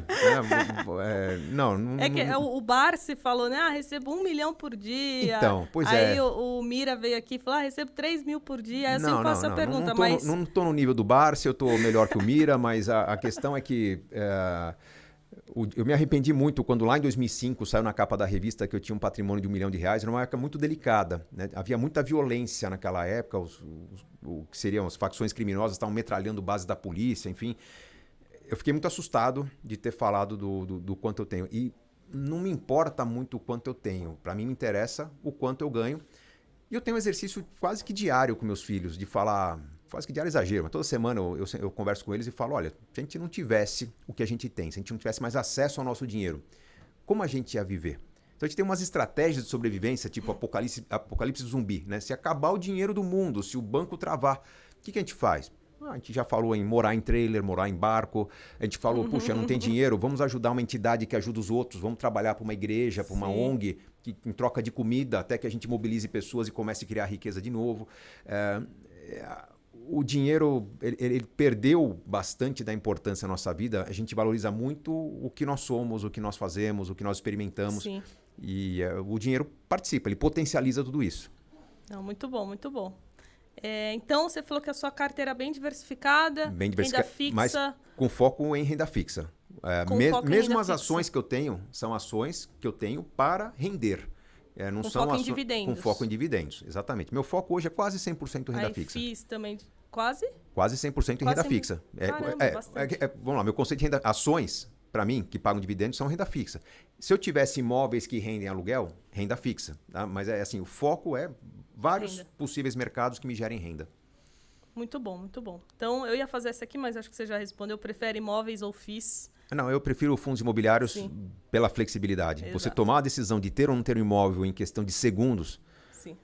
Né? O Barsi falou, né? recebo 1 milhão por dia. Então, pois Aí o Mira veio aqui e falou, recebo 3 mil por dia. Aí eu sempre faço a pergunta, mas... Não estou no nível do Barsi, eu estou melhor que o Mira, mas a questão é que... eu me arrependi muito quando lá em 2005 saiu na capa da revista que eu tinha um patrimônio de R$1 milhão. Era uma época muito delicada, né? Havia muita violência naquela época, o que seriam as facções criminosas estavam metralhando base da polícia, enfim. Eu fiquei muito assustado de ter falado do quanto eu tenho. E não me importa muito o quanto eu tenho. Para mim me interessa o quanto eu ganho. E eu tenho um exercício quase que diário com meus filhos, de falar... Quase que diário exagero, mas toda semana eu converso com eles e falo, olha, se a gente não tivesse o que a gente tem, se a gente não tivesse mais acesso ao nosso dinheiro, como a gente ia viver? Então a gente tem umas estratégias de sobrevivência, tipo apocalipse zumbi, né? Se acabar o dinheiro do mundo, se o banco travar, o que a gente faz? A gente já falou em morar em trailer, morar em barco. A gente falou, puxa, não tem dinheiro, vamos ajudar uma entidade que ajuda os outros, vamos trabalhar para uma igreja, para uma ONG, que, em troca de comida, até que a gente mobilize pessoas e comece a criar riqueza de novo. O dinheiro, ele perdeu bastante da importância na nossa vida. A gente valoriza muito o que nós somos, o que nós fazemos, o que nós experimentamos. Sim. E o dinheiro participa, ele potencializa tudo isso. Não, muito bom, muito bom. Então, você falou que a sua carteira é bem diversificada, renda fixa... Mas com foco em renda fixa. Mesmo as ações que eu tenho, são ações que eu tenho para render. Não com são foco em dividendos. Com foco em dividendos, exatamente. Meu foco hoje é quase 100% renda fixa. FIIs também, quase? Quase 100% em renda fixa. Vamos lá, meu conceito de renda... Ações, para mim, que pagam dividendos, são renda fixa. Se eu tivesse imóveis que rendem aluguel, renda fixa. Tá? Mas assim, o foco é vários possíveis mercados que me gerem renda. Muito bom, muito bom. Então, eu ia fazer essa aqui, mas acho que você já respondeu. Prefere imóveis ou FIIs? Não, eu prefiro fundos imobiliários pela flexibilidade. Exato. Você tomar a decisão de ter ou não ter um imóvel em questão de segundos. Sim.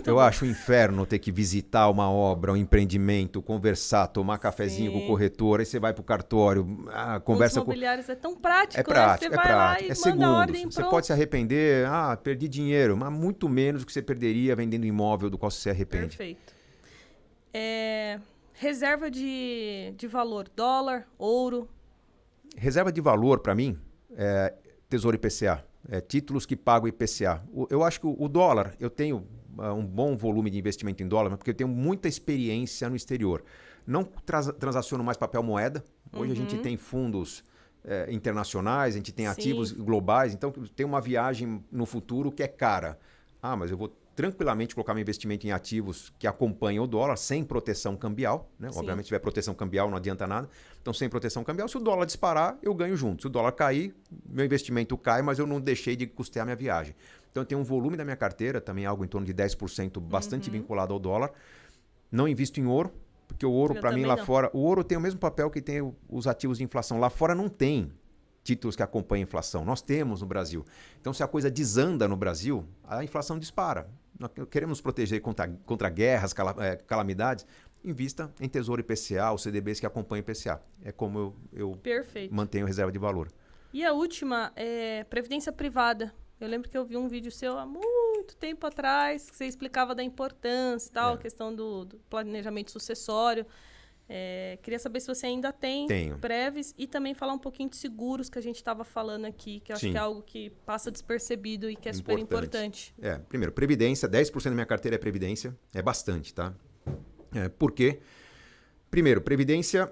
Eu acho um inferno ter que visitar uma obra, um empreendimento, conversar, tomar cafezinho com o corretor, aí você vai para o cartório, conversa com... Os imobiliários é tão prático, é prático, né? Você vai lá e manda segundos. A ordem, você pode se arrepender, perdi dinheiro, mas muito menos do que você perderia vendendo imóvel do qual você se arrepende. Perfeito. Reserva de valor, dólar, ouro... Reserva de valor, para mim, é Tesouro IPCA. Títulos que pagam IPCA. Eu acho que o dólar, eu tenho um bom volume de investimento em dólar, porque eu tenho muita experiência no exterior. Não transaciono mais papel moeda. Hoje a gente tem fundos internacionais, a gente tem ativos globais. Então, tem uma viagem no futuro que é cara. Mas eu vou tranquilamente colocar meu investimento em ativos que acompanham o dólar, sem proteção cambial, né? Obviamente, se tiver proteção cambial, não adianta nada. Então, sem proteção cambial, se o dólar disparar, eu ganho junto. Se o dólar cair, meu investimento cai, mas eu não deixei de custear minha viagem. Então, eu tenho um volume da minha carteira, também algo em torno de 10%, bastante vinculado ao dólar. Não invisto em ouro, porque o ouro, para mim, lá fora, o ouro tem o mesmo papel que tem os ativos de inflação. Lá fora não tem títulos que acompanham a inflação. Nós temos no Brasil. Então, se a coisa desanda no Brasil, a inflação dispara. Nós queremos nos proteger contra guerras, calamidades. Invista em Tesouro IPCA, os CDBs que acompanham o IPCA. É como eu mantenho reserva de valor. E a última é Previdência Privada. Eu lembro que eu vi um vídeo seu há muito tempo atrás, que você explicava da importância e tal, a questão do planejamento sucessório. Queria saber se você ainda tem Previs e também falar um pouquinho de seguros que a gente estava falando aqui, que eu acho que é algo que passa despercebido e que é super importante. Primeiro, Previdência, 10% da minha carteira é Previdência, é bastante, tá? Por quê? Primeiro, Previdência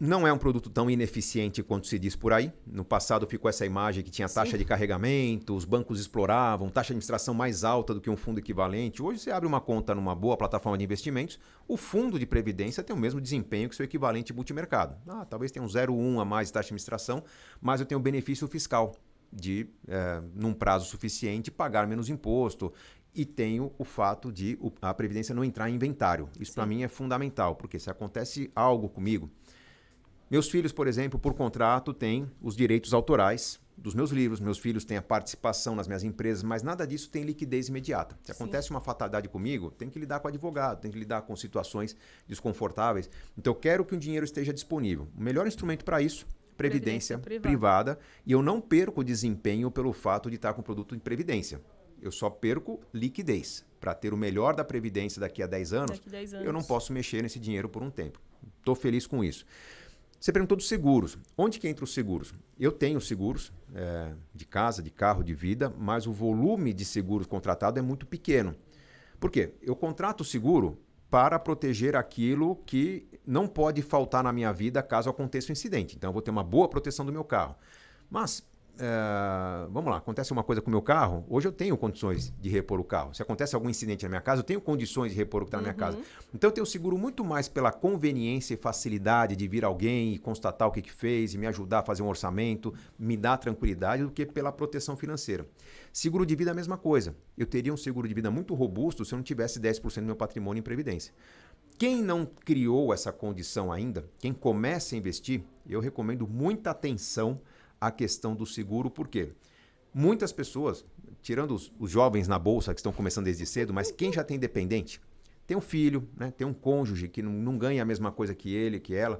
não é um produto tão ineficiente quanto se diz por aí. No passado ficou essa imagem que tinha taxa de carregamento, os bancos exploravam, taxa de administração mais alta do que um fundo equivalente. Hoje você abre uma conta numa boa plataforma de investimentos, o fundo de previdência tem o mesmo desempenho que seu equivalente multimercado. Talvez tenha um 0,1 a mais de taxa de administração, mas eu tenho o benefício fiscal de, num prazo suficiente, pagar menos imposto. E tenho o fato de a previdência não entrar em inventário. Isso para mim é fundamental, porque se acontece algo comigo... Meus filhos, por exemplo, por contrato, têm os direitos autorais dos meus livros. Meus filhos têm a participação nas minhas empresas, mas nada disso tem liquidez imediata. Se acontece uma fatalidade comigo, tem que lidar com advogado, tem que lidar com situações desconfortáveis. Então, eu quero que o dinheiro esteja disponível. O melhor instrumento para isso, previdência privada. E eu não perco desempenho pelo fato de estar com produto de previdência. Eu só perco liquidez. Para ter o melhor da previdência daqui a 10 anos, eu não posso mexer nesse dinheiro por um tempo. Estou feliz com isso. Você perguntou dos seguros. Onde que entra os seguros? Eu tenho seguros de casa, de carro, de vida, mas o volume de seguros contratado é muito pequeno. Por quê? Eu contrato o seguro para proteger aquilo que não pode faltar na minha vida caso aconteça um incidente. Então, eu vou ter uma boa proteção do meu carro. Mas, vamos lá, acontece uma coisa com o meu carro, hoje eu tenho condições de repor o carro. Se acontece algum incidente na minha casa, eu tenho condições de repor o que está na minha casa. Então eu tenho seguro muito mais pela conveniência e facilidade de vir alguém e constatar o que fez e me ajudar a fazer um orçamento, me dar tranquilidade, do que pela proteção financeira. Seguro de vida é a mesma coisa. Eu teria um seguro de vida muito robusto se eu não tivesse 10% do meu patrimônio em previdência. Quem não criou essa condição ainda, quem começa a investir, eu recomendo muita atenção a questão do seguro, por quê? Muitas pessoas, tirando os jovens na bolsa que estão começando desde cedo, mas quem já tem dependente, tem um filho, né, tem um cônjuge que não ganha a mesma coisa que ele, que ela,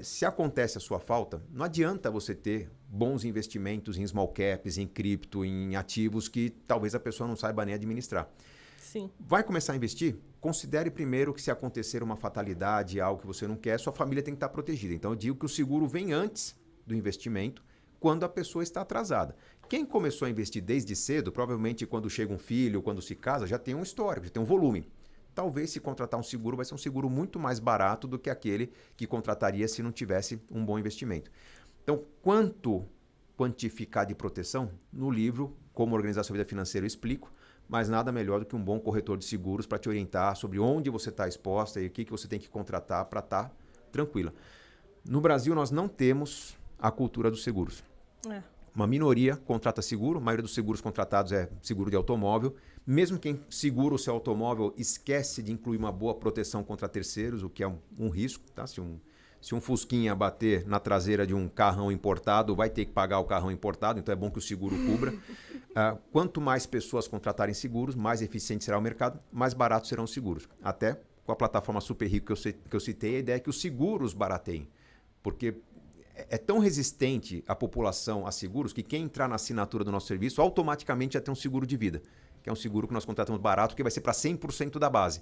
se acontece a sua falta, não adianta você ter bons investimentos em small caps, em cripto, em ativos que talvez a pessoa não saiba nem administrar. Sim. Vai começar a investir? Considere primeiro que se acontecer uma fatalidade, algo que você não quer, sua família tem que estar protegida. Então eu digo que o seguro vem antes do investimento, quando a pessoa está atrasada. Quem começou a investir desde cedo, provavelmente quando chega um filho, quando se casa, já tem um histórico, já tem um volume. Talvez se contratar um seguro, vai ser um seguro muito mais barato do que aquele que contrataria se não tivesse um bom investimento. Então, quanto quantificar de proteção? No livro, Como Organizar Sua Vida Financeira, eu explico, mas nada melhor do que um bom corretor de seguros para te orientar sobre onde você está exposta e o que você tem que contratar para estar tranquila. No Brasil, nós não temos a cultura dos seguros. Uma minoria contrata seguro, a maioria dos seguros contratados é seguro de automóvel. Mesmo quem segura o seu automóvel esquece de incluir uma boa proteção contra terceiros, o que é um risco. Tá? Se um Fusquinha bater na traseira de um carrão importado, vai ter que pagar o carrão importado, então é bom que o seguro cubra. Quanto mais pessoas contratarem seguros, mais eficiente será o mercado, mais baratos serão os seguros. Até com a plataforma Super Rico que eu citei, a ideia é que os seguros barateiem. Porque é tão resistente a população a seguros que quem entrar na assinatura do nosso serviço automaticamente já tem um seguro de vida, que é um seguro que nós contratamos barato, que vai ser para 100% da base.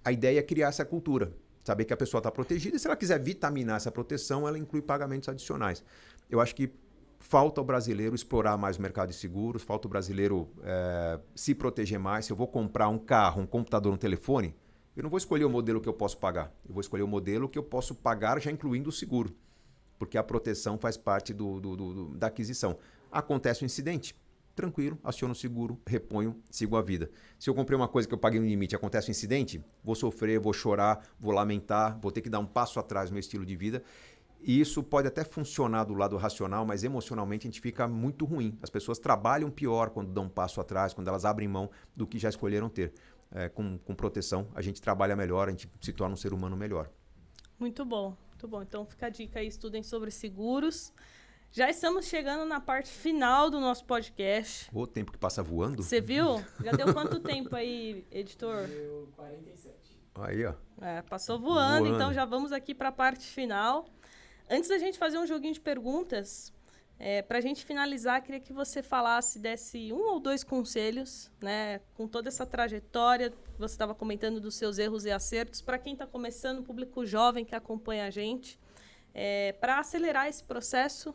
A ideia é criar essa cultura, saber que a pessoa está protegida e se ela quiser vitaminar essa proteção, ela inclui pagamentos adicionais. Eu acho que falta o brasileiro explorar mais o mercado de seguros, falta o brasileiro se proteger mais. Se eu vou comprar um carro, um computador, um telefone, eu não vou escolher o modelo que eu posso pagar. Eu vou escolher o modelo que eu posso pagar já incluindo o seguro. Porque a proteção faz parte da aquisição. Acontece um incidente, tranquilo, aciono o seguro, reponho, sigo a vida. Se eu comprei uma coisa que eu paguei no limite, acontece um incidente, vou sofrer, vou chorar, vou lamentar, vou ter que dar um passo atrás no meu estilo de vida. E isso pode até funcionar do lado racional, mas emocionalmente a gente fica muito ruim. As pessoas trabalham pior quando dão um passo atrás, quando elas abrem mão do que já escolheram ter. Com proteção, a gente trabalha melhor, a gente se torna um ser humano melhor. Muito bom, muito bom. Então fica a dica aí, estudem sobre seguros. Já estamos chegando na parte final do nosso podcast. O tempo que passa voando. Você viu? Já deu quanto tempo aí, editor? Deu 47. Aí, ó. Passou voando, então já vamos aqui para a parte final. Antes da gente fazer um joguinho de perguntas, para a gente finalizar, queria que você desse 1 ou 2 conselhos, né, com toda essa trajetória que você estava comentando dos seus erros e acertos, para quem está começando, o público jovem que acompanha a gente, para acelerar esse processo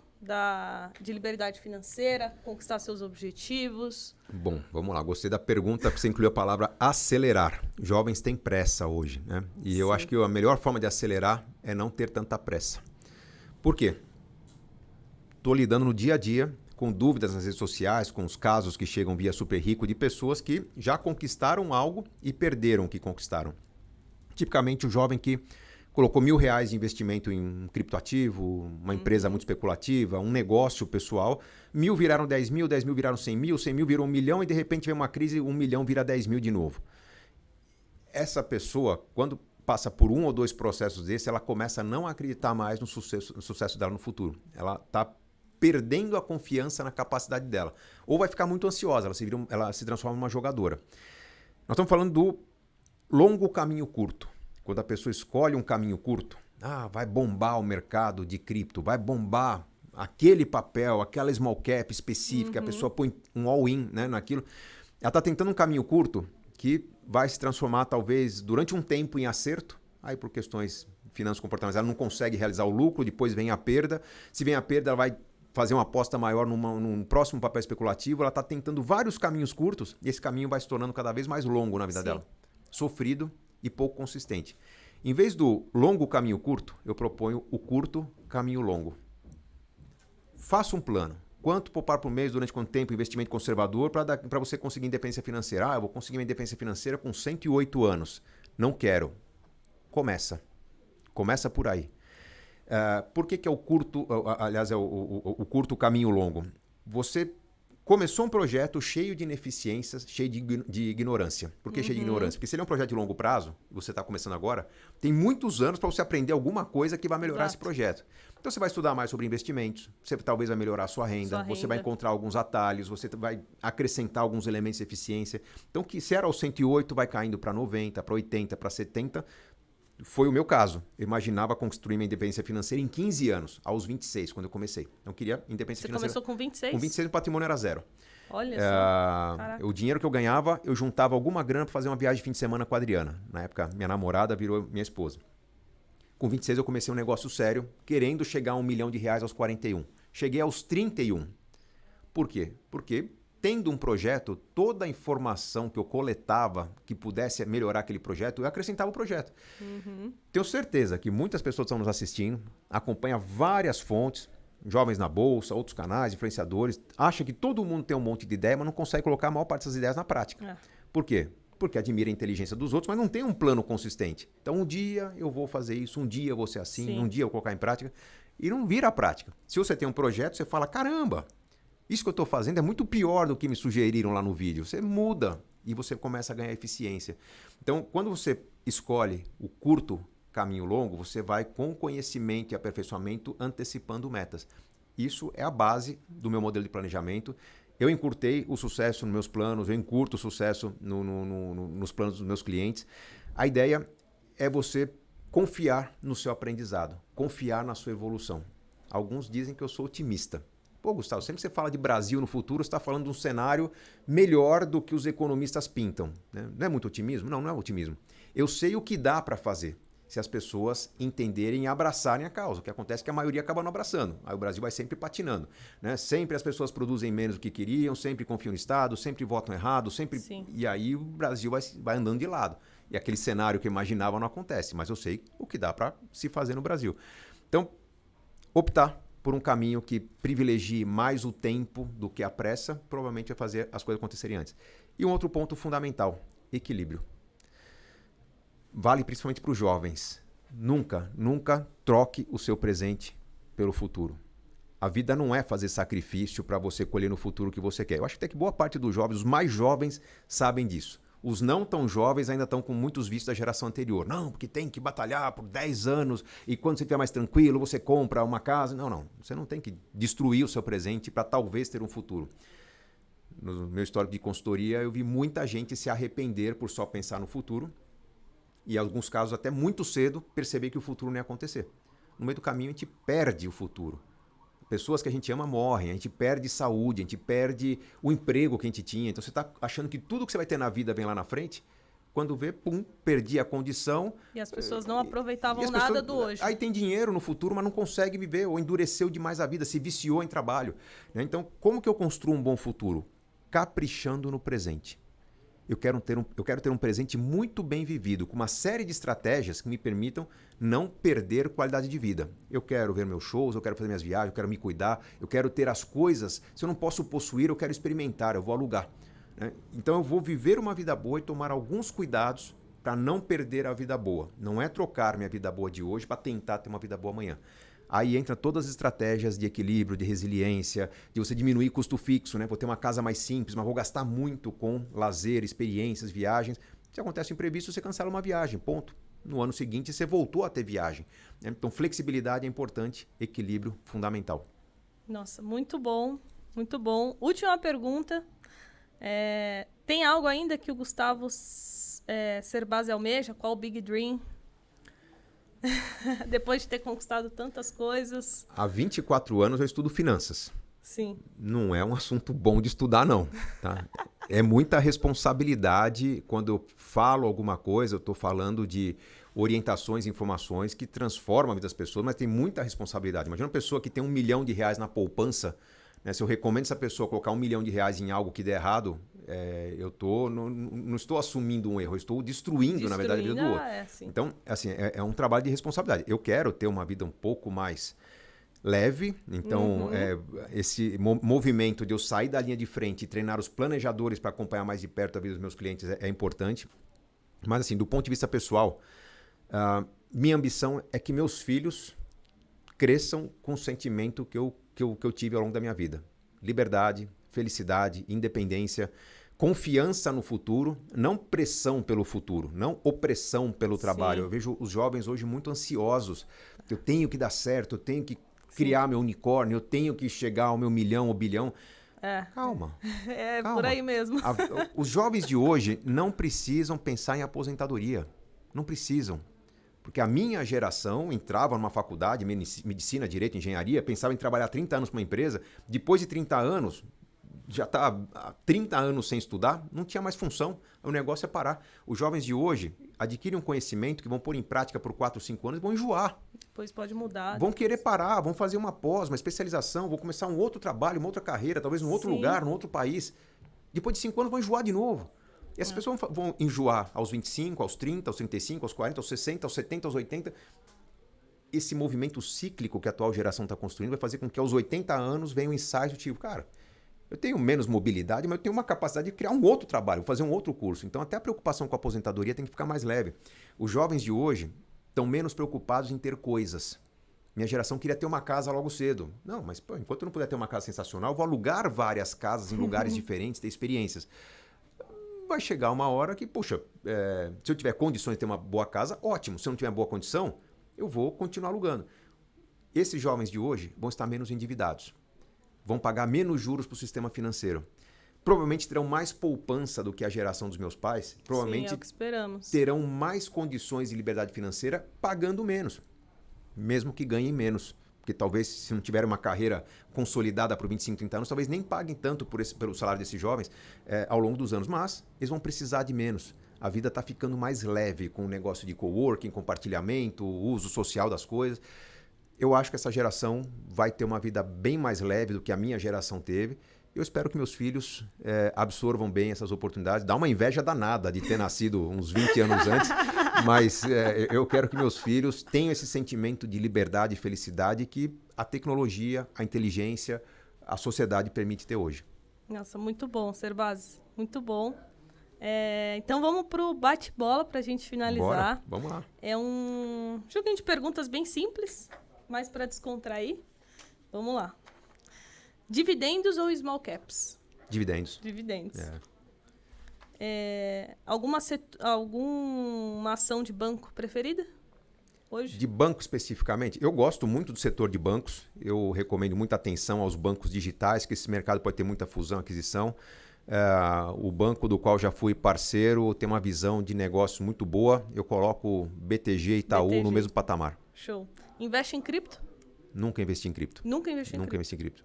de liberdade financeira, conquistar seus objetivos. Bom, vamos lá. Gostei da pergunta, porque você incluiu a palavra acelerar. Jovens têm pressa hoje, né? E eu acho que a melhor forma de acelerar é não ter tanta pressa. Por quê? Estou lidando no dia a dia com dúvidas nas redes sociais, com os casos que chegam via Super Rico de pessoas que já conquistaram algo e perderam o que conquistaram. Tipicamente o jovem que colocou R$1.000 de investimento em um criptoativo, uma empresa muito especulativa, um negócio pessoal, 1.000 viraram 10 mil, 10 mil viraram 100 mil, 100 mil virou 1 milhão e de repente vem uma crise, 1 milhão vira 10 mil de novo. Essa pessoa, quando passa por 1 ou 2 processos desses, ela começa a não acreditar mais no sucesso dela no futuro. Ela está perdendo a confiança na capacidade dela. Ou vai ficar muito ansiosa, ela se transforma numa jogadora. Nós estamos falando do longo caminho curto. Quando a pessoa escolhe um caminho curto, vai bombar o mercado de cripto, vai bombar aquele papel, aquela small cap específica, a pessoa põe um all-in, né, naquilo. Ela está tentando um caminho curto que vai se transformar talvez durante um tempo em acerto, aí por questões finanças comportamentais, ela não consegue realizar o lucro, depois vem a perda. Se vem a perda, ela vai fazer uma aposta maior num próximo papel especulativo, ela está tentando vários caminhos curtos e esse caminho vai se tornando cada vez mais longo na vida dela. Sofrido e pouco consistente. Em vez do longo caminho curto, eu proponho o curto caminho longo. Faça um plano. Quanto poupar por mês, durante quanto tempo, investimento conservador para você conseguir independência financeira? Eu vou conseguir minha independência financeira com 108 anos. Não quero. Começa. Começa por aí. Por que é o curto, aliás, é o curto caminho longo? Você começou um projeto cheio de ineficiências, cheio de ignorância. Por que cheio de ignorância? Porque se ele é um projeto de longo prazo, você está começando agora, tem muitos anos para você aprender alguma coisa que vai melhorar esse projeto. Então você vai estudar mais sobre investimentos, você talvez vai melhorar a sua renda, você vai encontrar alguns atalhos, você vai acrescentar alguns elementos de eficiência. Então, que se era aos 108, vai caindo para 90, para 80, para 70. Foi o meu caso. Eu imaginava construir minha independência financeira em 15 anos, aos 26, quando eu comecei. Então, eu queria independência financeira. Você começou com 26? Com 26, o patrimônio era zero. Olha só. O dinheiro que eu ganhava, eu juntava alguma grana para fazer uma viagem de fim de semana com a Adriana. Na época, minha namorada virou minha esposa. Com 26, eu comecei um negócio sério, querendo chegar a R$1 milhão aos 41. Cheguei aos 31. Por quê? Porque, tendo um projeto, toda a informação que eu coletava que pudesse melhorar aquele projeto, eu acrescentava o projeto. Tenho certeza que muitas pessoas estão nos assistindo, acompanham várias fontes, jovens na bolsa, outros canais, influenciadores, acham que todo mundo tem um monte de ideia, mas não consegue colocar a maior parte dessas ideias na prática. Por quê? Porque admira a inteligência dos outros, mas não tem um plano consistente. Então, um dia eu vou fazer isso, um dia eu vou ser assim, um dia eu vou colocar em prática, e não vira a prática. Se você tem um projeto, você fala, caramba, isso que eu estou fazendo é muito pior do que me sugeriram lá no vídeo. Você muda e você começa a ganhar eficiência. Então, quando você escolhe o curto caminho longo, você vai com conhecimento e aperfeiçoamento antecipando metas. Isso é a base do meu modelo de planejamento. Eu encurtei o sucesso nos meus planos, eu encurto o sucesso nos planos dos meus clientes. A ideia é você confiar no seu aprendizado, confiar na sua evolução. Alguns dizem que eu sou otimista. Pô, Gustavo, sempre que você fala de Brasil no futuro, você está falando de um cenário melhor do que os economistas pintam, né? Não é muito otimismo? Não, não é otimismo. Eu sei o que dá para fazer se as pessoas entenderem e abraçarem a causa. O que acontece é que a maioria acaba não abraçando. Aí o Brasil vai sempre patinando, né? Sempre as pessoas produzem menos do que queriam, sempre confiam no Estado, sempre votam errado, sempre... E aí o Brasil vai andando de lado. E aquele cenário que eu imaginava não acontece, mas eu sei o que dá para se fazer no Brasil. Então, optar por um caminho que privilegie mais o tempo do que a pressa, provavelmente vai fazer as coisas acontecerem antes. E um outro ponto fundamental, equilíbrio. Vale principalmente para os jovens. Nunca troque o seu presente pelo futuro. A vida não é fazer sacrifício para você colher no futuro o que você quer. Eu acho até que boa parte dos jovens, os mais jovens, sabem disso. Os não tão jovens ainda estão com muitos vícios da geração anterior. Não, porque tem que batalhar por 10 anos e quando você estiver mais tranquilo, você compra uma casa. Não. Você não tem que destruir o seu presente para talvez ter um futuro. No meu histórico de consultoria, eu vi muita gente se arrepender por só pensar no futuro e, em alguns casos, até muito cedo, perceber que o futuro não ia acontecer. No meio do caminho, a gente perde o futuro. Pessoas que a gente ama morrem, a gente perde saúde, a gente perde o emprego que a gente tinha. Então você está achando que tudo que você vai ter na vida vem lá na frente, quando vê, pum, perdi a condição. E as pessoas não aproveitavam nada do hoje. Aí tem dinheiro no futuro, mas não consegue viver, ou endureceu demais a vida, se viciou em trabalho. Então, como que eu construo um bom futuro? Caprichando no presente. Eu quero ter um presente muito bem vivido, com uma série de estratégias que me permitam não perder qualidade de vida. Eu quero ver meus shows, eu quero fazer minhas viagens, eu quero me cuidar, eu quero ter as coisas. Se eu não posso possuir, eu quero experimentar, eu vou alugar. Né? Então eu vou viver uma vida boa e tomar alguns cuidados para não perder a vida boa. Não é trocar minha vida boa de hoje para tentar ter uma vida boa amanhã. Aí entra todas as estratégias de equilíbrio, de resiliência, de você diminuir custo fixo, né? Vou ter uma casa mais simples, mas vou gastar muito com lazer, experiências, viagens. Se acontece um imprevisto, você cancela uma viagem, ponto. No ano seguinte, você voltou a ter viagem. Né? Então, flexibilidade é importante, equilíbrio fundamental. Nossa, muito bom, muito bom. Última pergunta. Tem algo ainda que o Gustavo Cerbasi almeja? Qual o Big Dream? Depois de ter conquistado tantas coisas. Há 24 anos eu estudo finanças. Sim. Não é um assunto bom de estudar, não. Tá? É muita responsabilidade. Quando eu falo alguma coisa, eu estou falando de orientações, informações que transformam a vida das pessoas, mas tem muita responsabilidade. Imagina uma pessoa que tem R$1 milhão na poupança. Né? Se eu recomendo essa pessoa colocar R$1 milhão em algo que der errado, eu não estou assumindo um erro, eu estou destruindo, na verdade, a vida do outro. Então, assim, é um trabalho de responsabilidade. Eu quero ter uma vida um pouco mais leve, então esse movimento de eu sair da linha de frente e treinar os planejadores para acompanhar mais de perto a vida dos meus clientes é importante. Mas, assim, do ponto de vista pessoal, minha ambição é que meus filhos cresçam com o sentimento que eu tive ao longo da minha vida. Liberdade, felicidade, independência, confiança no futuro, não pressão pelo futuro, não opressão pelo trabalho. Eu vejo os jovens hoje muito ansiosos. Eu tenho que dar certo, eu tenho que criar meu unicórnio, eu tenho que chegar ao meu milhão ou bilhão. Calma. Calma. Por aí mesmo. Os jovens de hoje não precisam pensar em aposentadoria. Não precisam. Porque a minha geração entrava numa faculdade, medicina, direito, engenharia, pensava em trabalhar 30 anos para uma empresa. Depois de 30 anos, já está há 30 anos sem estudar, não tinha mais função. O negócio é parar. Os jovens de hoje adquirem um conhecimento que vão pôr em prática por 4 ou 5 anos e vão enjoar. Depois pode mudar. Vão querer parar, vão fazer uma pós, uma especialização, vão começar um outro trabalho, uma outra carreira, talvez num outro lugar, num outro país. Depois de 5 anos vão enjoar de novo. E essas pessoas vão enjoar aos 25, aos 30, aos 35, aos 40, aos 60, aos 70, aos 80. Esse movimento cíclico que a atual geração está construindo vai fazer com que aos 80 anos venha um ensaio do tipo, cara, eu tenho menos mobilidade, mas eu tenho uma capacidade de criar um outro trabalho, fazer um outro curso. Então até a preocupação com a aposentadoria tem que ficar mais leve. Os jovens de hoje estão menos preocupados em ter coisas. Minha geração queria ter uma casa logo cedo. Não, mas enquanto eu não puder ter uma casa sensacional, eu vou alugar várias casas em lugares diferentes, ter experiências. Vai chegar uma hora que, poxa, se eu tiver condições de ter uma boa casa, ótimo. Se eu não tiver boa condição, eu vou continuar alugando. Esses jovens de hoje vão estar menos endividados. Vão pagar menos juros para o sistema financeiro. Provavelmente terão mais poupança do que a geração dos meus pais. Provavelmente é o que esperamos. Terão mais condições de liberdade financeira pagando menos. Mesmo que ganhem menos. Porque talvez, se não tiver uma carreira consolidada por 25, 30 anos, talvez nem paguem tanto pelo salário desses jovens ao longo dos anos. Mas eles vão precisar de menos. A vida está ficando mais leve com o negócio de coworking, compartilhamento, o uso social das coisas. Eu acho que essa geração vai ter uma vida bem mais leve do que a minha geração teve. Eu espero que meus filhos absorvam bem essas oportunidades. Dá uma inveja danada de ter nascido uns 20 anos antes, mas eu quero que meus filhos tenham esse sentimento de liberdade e felicidade que a tecnologia, a inteligência, a sociedade permite ter hoje. Nossa, muito bom, Serbasi. Muito bom. Então vamos pro bate-bola pra gente finalizar. Bora, vamos lá. É um joguinho de perguntas bem simples, mas para descontrair. Vamos lá. Dividendos ou small caps? Dividendos. Dividendos. Alguma ação de banco preferida hoje? De banco especificamente, eu gosto muito do setor de bancos. Eu recomendo muita atenção aos bancos digitais, que esse mercado pode ter muita fusão, aquisição. O banco do qual já fui parceiro tem uma visão de negócio muito boa. Eu coloco BTG e Itaú no mesmo patamar. Show. Investe em cripto? Nunca investi em cripto. Nunca investi em cripto.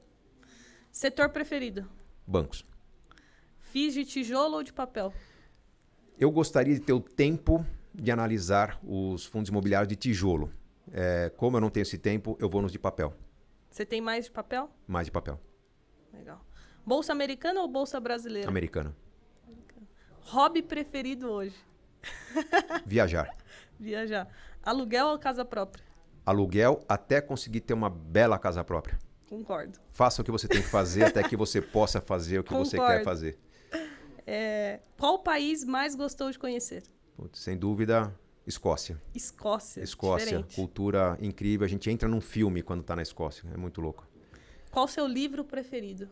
Setor preferido? Bancos. FIIs de tijolo ou de papel? Eu gostaria de ter o tempo de analisar os fundos imobiliários de tijolo. Como eu não tenho esse tempo, eu vou nos de papel. Você tem mais de papel? Mais de papel. Legal. Bolsa americana ou bolsa brasileira? Americana. Hobby preferido hoje? Viajar. Viajar. Aluguel ou casa própria? Aluguel até conseguir ter uma bela casa própria. Concordo. Faça o que você tem que fazer até que você possa fazer o que você quer fazer. Qual país mais gostou de conhecer? Sem dúvida, Escócia. Escócia. Diferente. Cultura incrível. A gente entra num filme quando está na Escócia. É muito louco. Qual o seu livro preferido?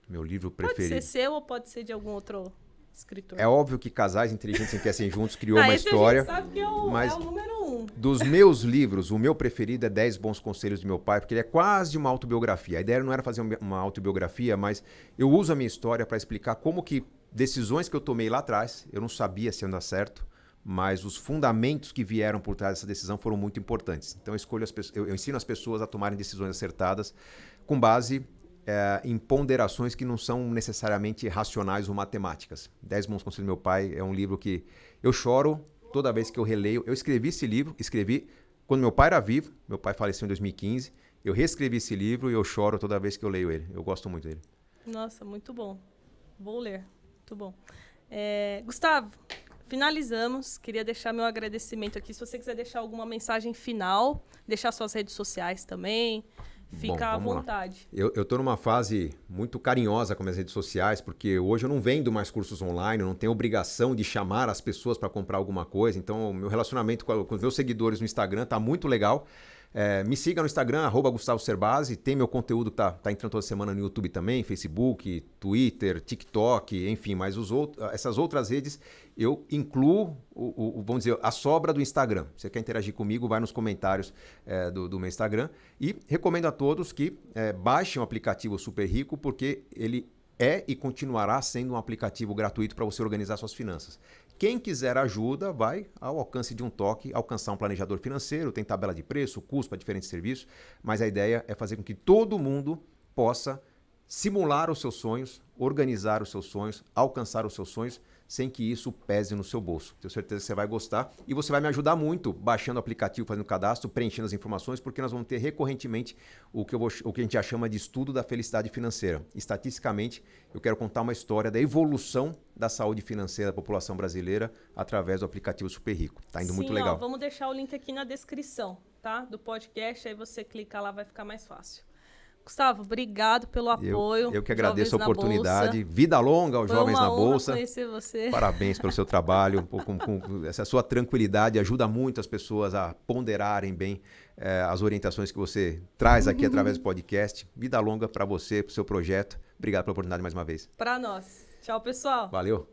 Meu livro preferido. Pode ser seu ou pode ser de algum outro escritor? É óbvio que Casais Inteligentes Enriquecem Juntos criou uma história. A gente sabe que é o número 1. Dos meus livros, o meu preferido é 10 Bons Conselhos de Meu Pai, porque ele é quase uma autobiografia. A ideia não era fazer uma autobiografia, mas eu uso a minha história para explicar como que decisões que eu tomei lá atrás, eu não sabia se ia dar certo, mas os fundamentos que vieram por trás dessa decisão foram muito importantes. Então eu ensino as pessoas a tomarem decisões acertadas com base em ponderações que não são necessariamente racionais ou matemáticas. 10 Bons Conselhos do Meu Pai é um livro que eu choro toda vez que eu releio. Eu escrevi esse livro, quando meu pai era vivo, meu pai faleceu em 2015, eu reescrevi esse livro e eu choro toda vez que eu leio ele. Eu gosto muito dele. Nossa, muito bom. Vou ler. Muito bom. Gustavo, finalizamos. Queria deixar meu agradecimento aqui. Se você quiser deixar alguma mensagem final, deixar suas redes sociais também, fica à vontade. Eu estou numa fase muito carinhosa com minhas redes sociais, porque hoje eu não vendo mais cursos online, eu não tenho obrigação de chamar as pessoas para comprar alguma coisa. Então, o meu relacionamento com os meus seguidores no Instagram está muito legal. Me siga no Instagram, @GustavoSerbasi. Tem meu conteúdo que tá entrando toda semana no YouTube também, Facebook, Twitter, TikTok, enfim, mas essas outras redes eu incluo, vamos dizer, a sobra do Instagram. Se você quer interagir comigo, vai nos comentários do meu Instagram. E recomendo a todos que baixem o aplicativo Super Rico, porque ele é e continuará sendo um aplicativo gratuito para você organizar suas finanças. Quem quiser ajuda, vai ao alcance de um toque, alcançar um planejador financeiro, tem tabela de preço, custo para diferentes serviços, mas a ideia é fazer com que todo mundo possa simular os seus sonhos, organizar os seus sonhos, alcançar os seus sonhos, sem que isso pese no seu bolso. Tenho certeza que você vai gostar e você vai me ajudar muito baixando o aplicativo, fazendo o cadastro, preenchendo as informações, porque nós vamos ter recorrentemente o que a gente já chama de estudo da felicidade financeira. Estatisticamente, eu quero contar uma história da evolução da saúde financeira da população brasileira através do aplicativo Super Rico. Tá indo muito legal. Vamos deixar o link aqui na descrição, tá? Do podcast, aí você clica lá, vai ficar mais fácil. Gustavo, obrigado pelo apoio. Eu que agradeço a oportunidade. Vida longa aos Jovens na Bolsa. Conhecer você. Parabéns pelo seu trabalho. Com essa sua tranquilidade ajuda muito as pessoas a ponderarem bem as orientações que você traz aqui através do podcast. Vida longa para você, para o seu projeto. Obrigado pela oportunidade mais uma vez. Para nós. Tchau, pessoal. Valeu.